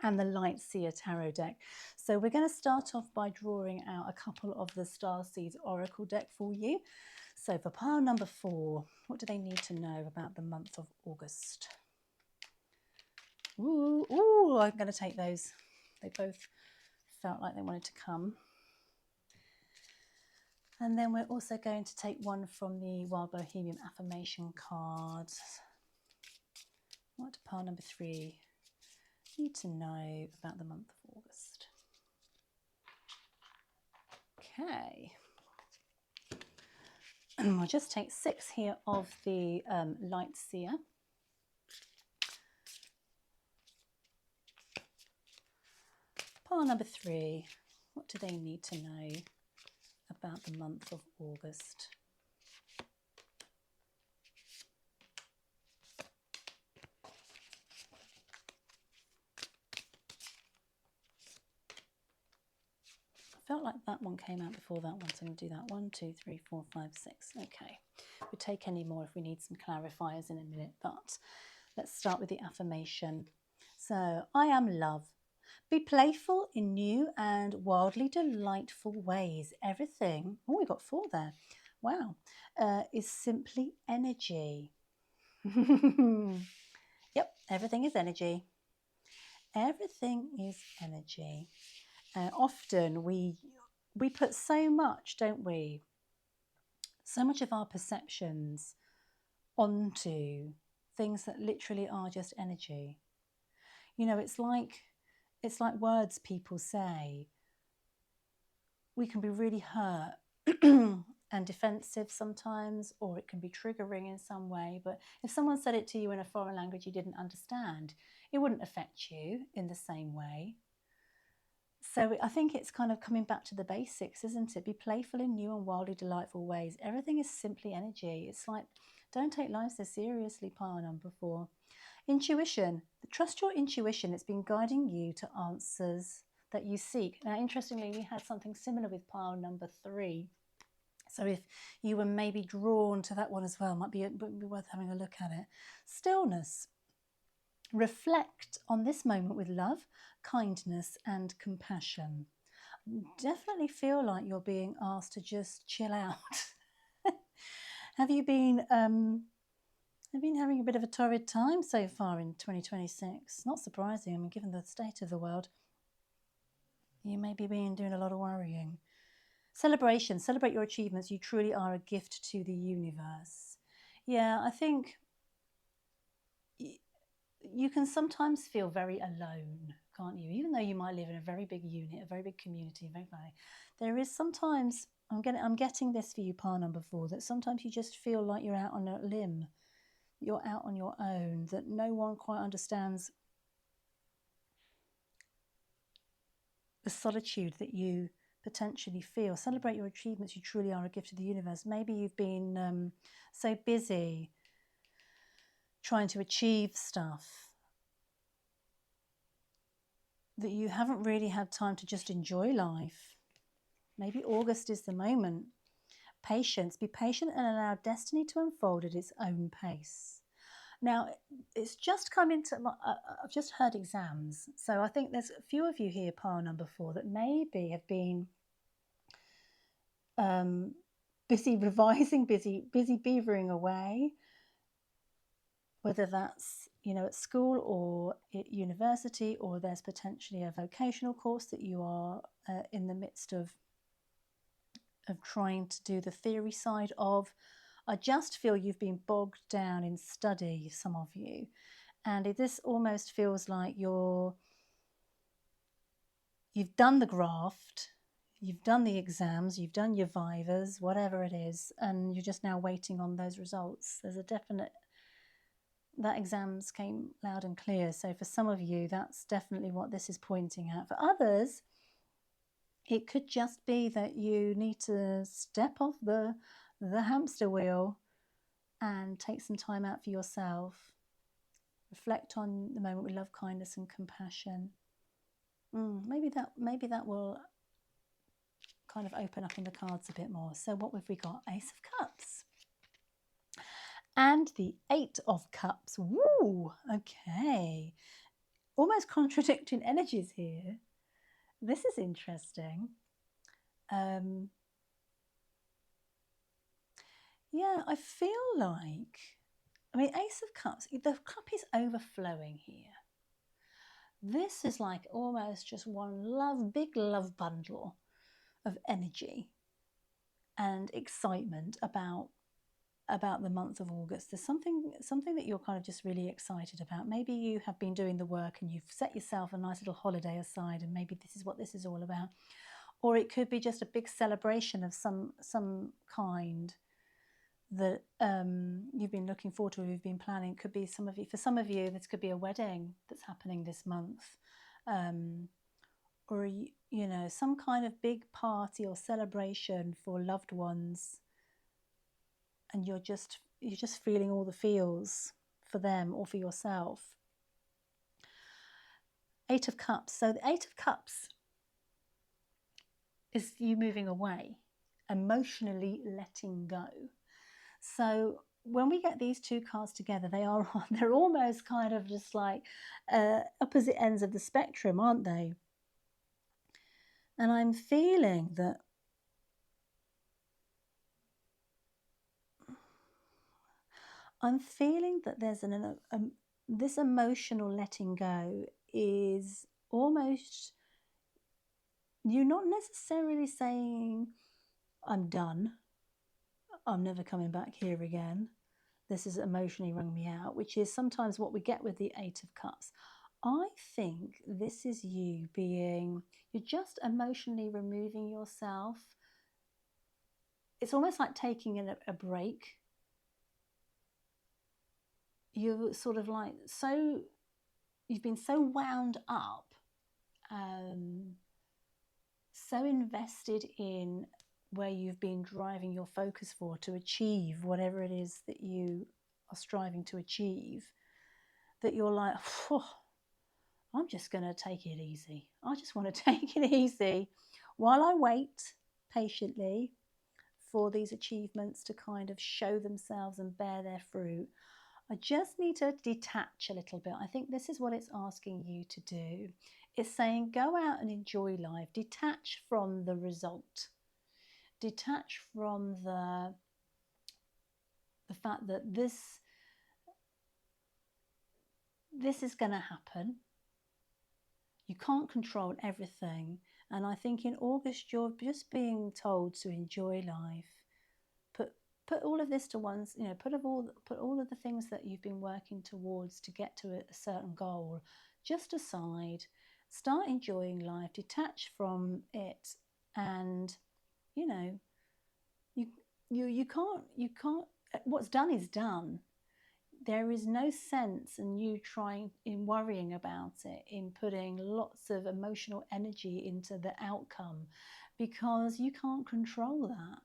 and the light Seer tarot deck. So we're going to start off by drawing out a couple of the Starseeds Oracle deck for you. So for pile number 4, what do they need to know about the month of August? Ooh, I'm going to take those. They both felt like they wanted to come. And then we're also going to take one from the Wild Bohemian Affirmation cards. What do pile number 3 need to know about the month of August? Okay. And we'll just take 6 here of the light Seer. Pile number 3, what do they need to know about the month of August? felt like that one came out before that one, so I'm going to do that. 1, 2, 3, 4, 5, 6. Okay. We'll take any more if we need some clarifiers in a minute, but let's start with the affirmation. So, I am love. Be playful in new and wildly delightful ways. Everything, oh, we got 4 there. Wow. Is simply energy. Yep, everything is energy. Everything is energy. Often we put so much, don't we? So much of our perceptions onto things that literally are just energy. You know, it's like words people say. We can be really hurt and defensive sometimes, or it can be triggering in some way. But if someone said it to you in a foreign language you didn't understand, it wouldn't affect you in the same way. So I think it's kind of coming back to the basics, isn't it? Be playful in new and wildly delightful ways. Everything is simply energy. It's like, don't take life so seriously, pile number 4. Intuition. Trust your intuition. It's been guiding you to answers that you seek. Now, interestingly, we had something similar with pile number 3. So if you were maybe drawn to that one as well, might be worth having a look at it. Stillness. Reflect on this moment with love, kindness and compassion. Definitely feel like you're being asked to just chill out. Have you been having a bit of a torrid time so far in 2026? Not surprising. I mean, given the state of the world, you may be doing a lot of worrying. Celebration. Celebrate your achievements. You truly are a gift to the universe. Yeah, I think you can sometimes feel very alone, can't you? Even though you might live in a very big unit, a very big community, there is sometimes, I'm getting this for you, pile number 4, that sometimes you just feel like you're out on a limb. You're out on your own, that no one quite understands the solitude that you potentially feel. Celebrate your achievements. You truly are a gift to the universe. Maybe you've been so busy trying to achieve stuff that you haven't really had time to just enjoy life. Maybe August is the moment. Patience. Be patient and allow destiny to unfold at its own pace. Now, it's just come into I've just heard exams. So I think there's a few of you here, pile number 4, that maybe have been busy revising, busy beavering away, whether that's, you know, at school or at university, or there's potentially a vocational course that you are in the midst of trying to do the theory side of. I just feel you've been bogged down in study, some of you, and this almost feels like you've done the graft, you've done the exams, you've done your vivas, whatever it is, and you're just now waiting on those results. There's a definite, that exams came loud and clear. So for some of you, that's definitely what this is pointing at. For others, it could just be that you need to step off the hamster wheel and take some time out for yourself. Reflect on the moment with love, kindness and compassion. Maybe that will kind of open up in the cards a bit more. So what have we got? Ace of Cups. And the 8 of Cups. Woo! Okay. Almost contradicting energies here. This is interesting. Yeah, I feel like, I mean, Ace of Cups, the cup is overflowing here. This is like almost just one big love bundle of energy and excitement about the month of August. There's something that you're kind of just really excited about. Maybe you have been doing the work and you've set yourself a nice little holiday aside, and maybe this is what this is all about. Or it could be just a big celebration of some kind that you've been looking forward to, or you've been planning. It could be for some of you, this could be a wedding that's happening this month, or you know, some kind of big party or celebration for loved ones, and you're just feeling all the feels for them or for yourself. 8 of Cups. So the 8 of Cups is you moving away, emotionally letting go. So when we get these two cards together, they're almost kind of just like opposite ends of the spectrum, aren't they? And I'm feeling that there's this emotional letting go is almost, you're not necessarily saying, I'm done, I'm never coming back here again, this has emotionally wrung me out, which is sometimes what we get with the Eight of Cups. I think this is you being, you're just emotionally removing yourself. It's almost like taking a break. You're sort of like, so you've been so wound up, so invested in where you've been driving your focus for to achieve whatever it is that you are striving to achieve, that you're like, oh, I'm just going to take it easy. I just want to take it easy while I wait patiently for these achievements to kind of show themselves and bear their fruit. I just need to detach a little bit. I think this is what it's asking you to do. It's saying go out and enjoy life. Detach from the result. Detach from the fact that this is going to happen. You can't control everything. And I think in August, you're just being told to enjoy life. Put all of this to one, you know, put all of the things that you've been working towards to get to a certain goal just aside. Start enjoying life, detach from it, and you know, you can't, what's done is done. There is no sense in you trying, in worrying about it, in putting lots of emotional energy into the outcome, because you can't control that.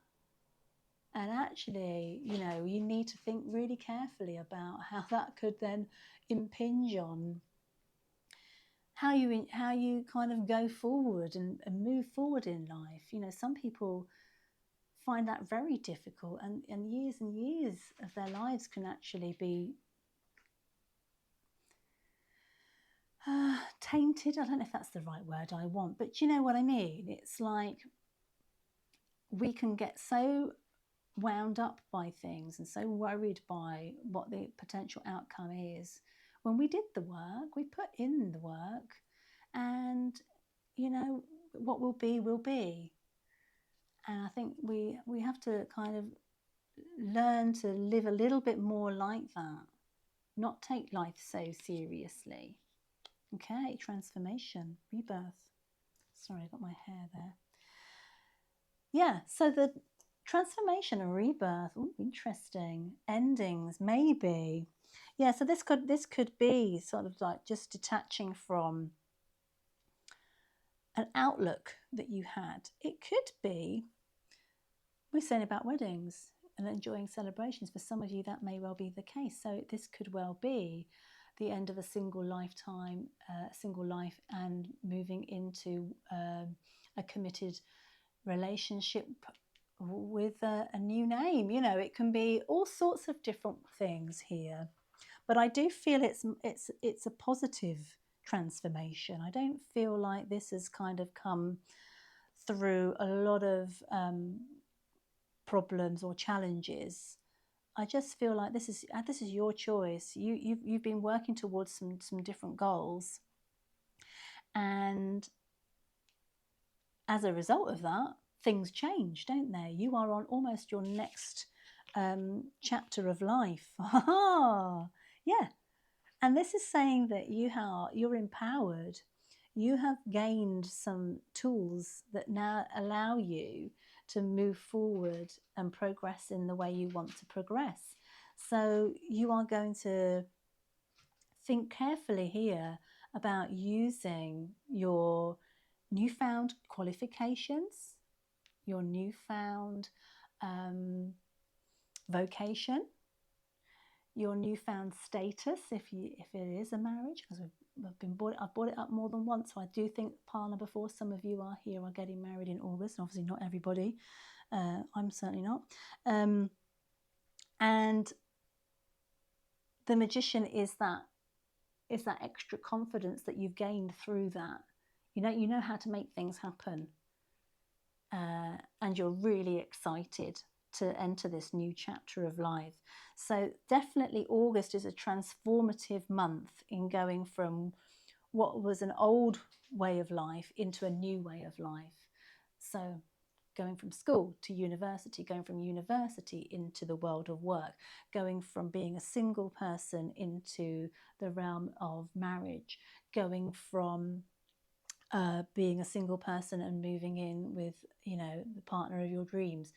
And actually, you know, you need to think really carefully about how that could then impinge on how you kind of go forward and move forward in life. You know, some people find that very difficult, and years of their lives can actually be tainted. I don't know if that's the right word I want, but you know what I mean. It's like we can get so wound up by things and so worried by what the potential outcome is. When we did the work, we put in the work, and you know, what will be will be. And I think we have to kind of learn to live a little bit more like that, not take life so seriously. Okay, transformation, rebirth. Sorry, I got my hair there. Yeah, so the transformation and rebirth. Ooh, interesting. Endings, maybe. Yeah, so this could be sort of like just detaching from an outlook that you had. It could be, we're saying about weddings and enjoying celebrations. For some of you, that may well be the case. So this could well be the end of a single lifetime, single life, and moving into a committed relationship with a new name. You know, it can be all sorts of different things here, but I do feel it's a positive transformation. I don't feel like this has kind of come through a lot of problems or challenges. I just feel like this is your choice. You've been working towards some different goals, and as a result of that, things change, don't they? You are on almost your next chapter of life. Yeah. And this is saying that you're empowered. You have gained some tools that now allow you to move forward and progress in the way you want to progress. So you are going to think carefully here about using your newfound qualifications, your newfound vocation, your newfound status, if it is a marriage, because I've brought it up more than once. So I do think pile number 4, some of you are getting married in August. Obviously not everybody. I'm certainly not. And the Magician is that extra confidence that you've gained through that. You know how to make things happen, and you're really excited to enter this new chapter of life. So definitely August is a transformative month in going from what was an old way of life into a new way of life. So going from school to university, going from university into the world of work, going from being a single person into the realm of marriage, going from being a single person and moving in with, the partner of your dreams,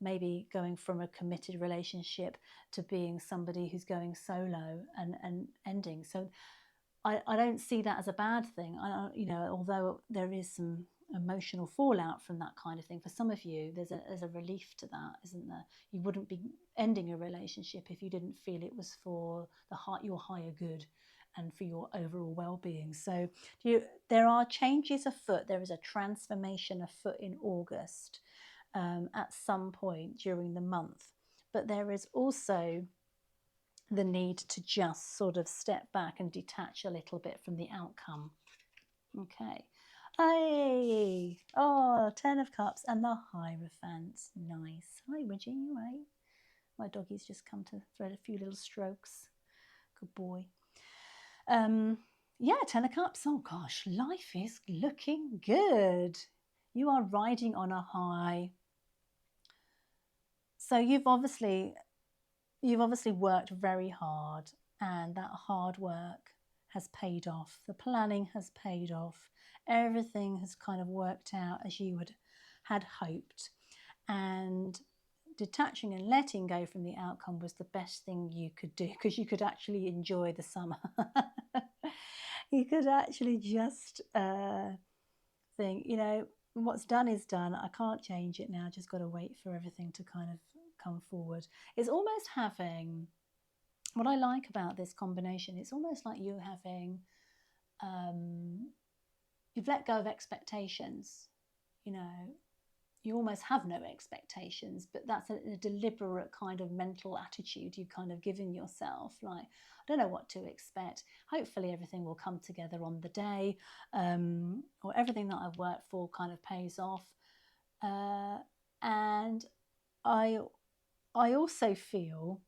maybe going from a committed relationship to being somebody who's going solo and ending. So I don't see that as a bad thing. Although there is some emotional fallout from that kind of thing. For some of you, there's a relief to that, isn't there? You wouldn't be ending a relationship if you didn't feel it was for your higher good and for your overall well-being. So there are changes afoot. There is a transformation afoot in August at some point during the month. But there is also the need to just sort of step back and detach a little bit from the outcome. Okay. Hey, 10 of Cups and the Hierophant. Nice. Hi, Reggie, you right? My doggy's just come to thread a few little strokes. Good boy. Yeah, 10 of Cups. Oh gosh, life is looking good. You are riding on a high. So you've obviously worked very hard, and that hard work has paid off. The planning has paid off. Everything has kind of worked out as you had hoped. And detaching and letting go from the outcome was the best thing you could do, because you could actually enjoy the summer. You could actually just think, what's done is done. I can't change it now. Just got to wait for everything to kind of come forward. It's almost having, what I like about this combination, it's almost like you having, you've let go of expectations. You almost have no expectations, but that's a deliberate kind of mental attitude you've kind of given yourself. Like, I don't know what to expect. Hopefully everything will come together on the day, or everything that I've worked for kind of pays off. And I also feel,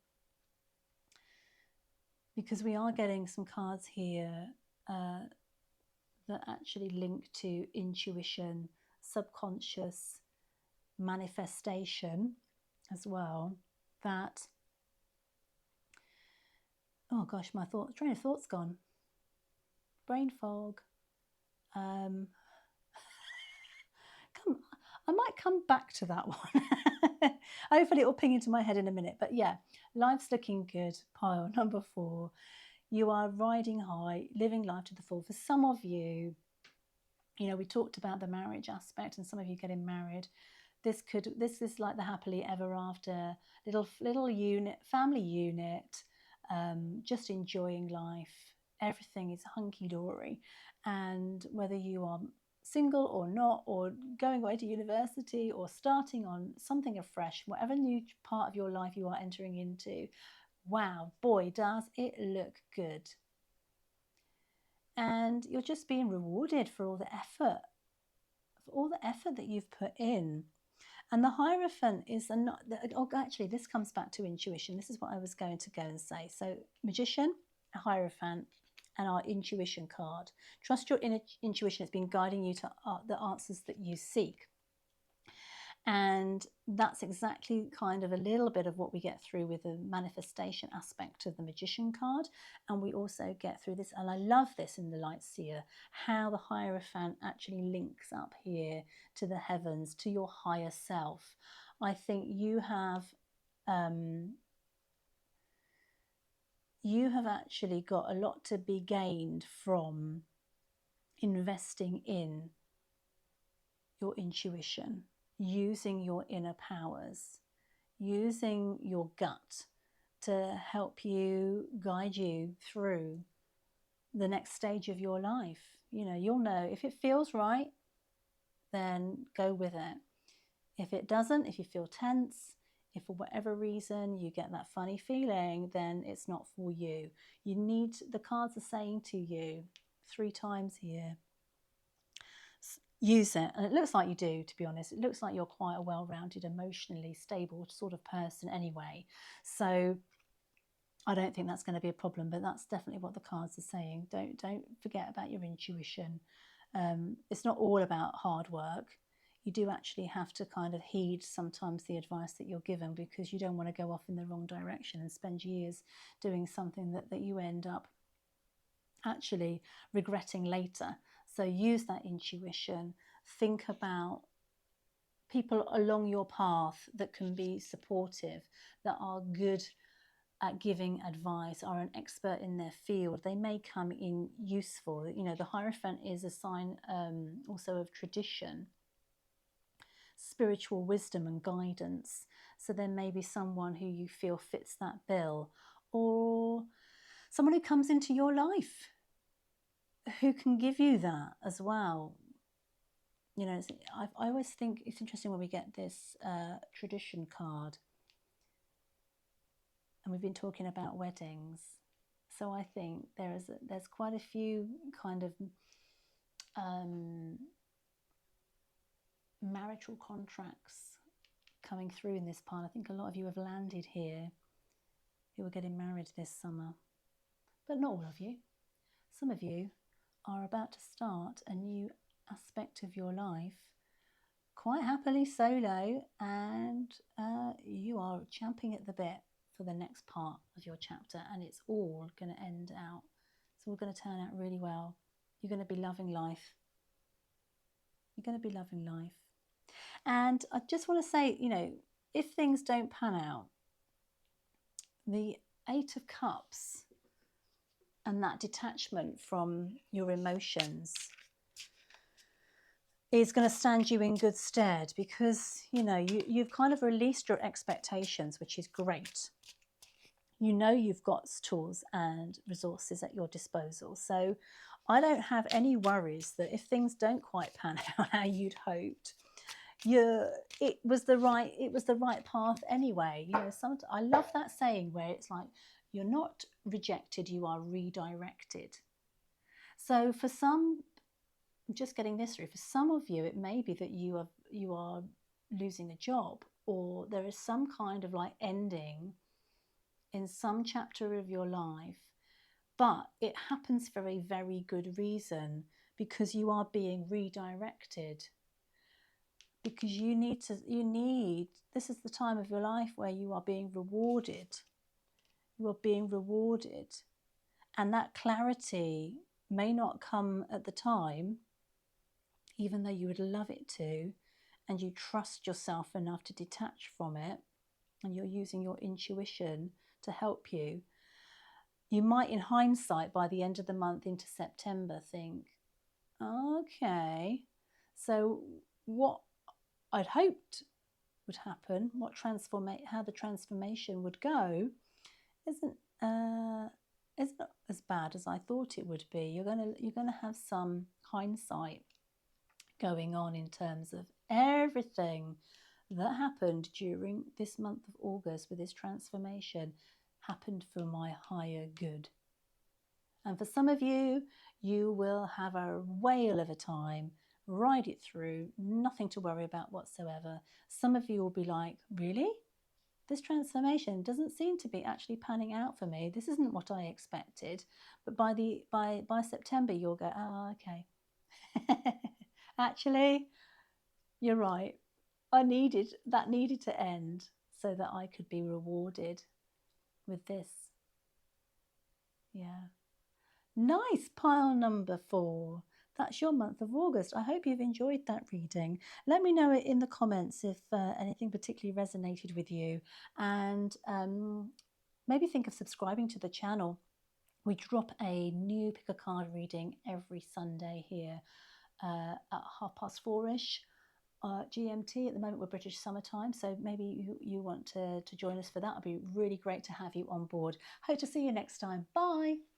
because we are getting some cards here that actually link to intuition, subconscious manifestation as well, that, oh gosh, my train of thought's gone. Brain fog. I might come back to that one. Hopefully it will ping into my head in a minute. But yeah, life's looking good. Pile number 4. You are riding high, living life to the full. For some of you, we talked about the marriage aspect, and some of you getting married. This is like the happily ever after, little unit, family unit, just enjoying life. Everything is hunky-dory. And whether you are single or not, or going away to university, or starting on something afresh, whatever new part of your life you are entering into, wow, boy, does it look good. And you're just being rewarded for all the effort, that you've put in. And the Hierophant is actually, this comes back to intuition. This is what I was going to go and say. So Magician, a Hierophant, and our intuition card. Trust your inner intuition. It's been guiding you to the answers that you seek. And that's exactly kind of a little bit of what we get through with the manifestation aspect of the Magician card. And we also get through this, and I love this in the Light Seer, how the Hierophant actually links up here to the heavens, to your higher self. I think you have actually got a lot to be gained from investing in your intuition, using your inner powers, using your gut to help you, guide you through the next stage of your life. You know, you'll know if it feels right, then go with it. If it doesn't, if you feel tense, if for whatever reason you get that funny feeling, then it's not for you. You need, the cards are saying to you 3 times here, use it. And it looks like you do, to be honest. It looks like you're quite a well-rounded, emotionally stable sort of person anyway. So I don't think that's going to be a problem, but that's definitely what the cards are saying. Don't forget about your intuition. It's not all about hard work. You do actually have to kind of heed sometimes the advice that you're given, because you don't want to go off in the wrong direction and spend years doing something that you end up actually regretting later. So use that intuition. Think about people along your path that can be supportive, that are good at giving advice, are an expert in their field. They may come in useful. You know, the Hierophant is a sign also of tradition, spiritual wisdom and guidance. So there may be someone who you feel fits that bill, or someone who comes into your life who can give you that as well. You know, I always think it's interesting when we get this tradition card, and we've been talking about weddings. So I think there's quite a few kind of marital contracts coming through in this part. I think a lot of you have landed here who are getting married this summer, but not all of you. Some of you are about to start a new aspect of your life, quite happily solo, and you are champing at the bit for the next part of your chapter, and it's all going to end out. It's all going to turn out really well. You're going to be loving life. You're going to be loving life. And I just want to say, you know, if things don't pan out, the 8 of Cups and that detachment from your emotions is going to stand you in good stead, because, you know, you've kind of released your expectations, which is great. You know you've got tools and resources at your disposal. So I don't have any worries that if things don't quite pan out how you'd hoped, it was the right path anyway. You know, I love that saying where it's like, you're not rejected, you are redirected. So for some, just getting this through, for some of you, it may be that you are losing a job, or there is some kind of like ending in some chapter of your life, but it happens for a very good reason, because you are being redirected, because this is the time of your life where you are being rewarded. You are being rewarded, and that clarity may not come at the time, even though you would love it to, and you trust yourself enough to detach from it, and you're using your intuition to help you. You might, in hindsight, by the end of the month into September, think, okay, so what I'd hoped would happen, how the transformation would go, isn't as bad as I thought it would be. You're gonna have some hindsight going on in terms of everything that happened during this month of August with this transformation happened for my higher good. And for some of you, you will have a whale of a time, ride it through, nothing to worry about whatsoever. Some of you will be like, really? This transformation doesn't seem to be actually panning out for me. This isn't what I expected. But by September, you'll go, oh, okay. Actually, you're right. That needed to end so that I could be rewarded with this. Yeah. Nice, pile number 4. That's your month of August. I hope you've enjoyed that reading. Let me know in the comments if anything particularly resonated with you, and maybe think of subscribing to the channel. We drop a new pick a card reading every Sunday here at 4:30ish GMT. At the moment we're British summertime, so maybe you want to join us for that. It'd be really great to have you on board. Hope to see you next time. Bye.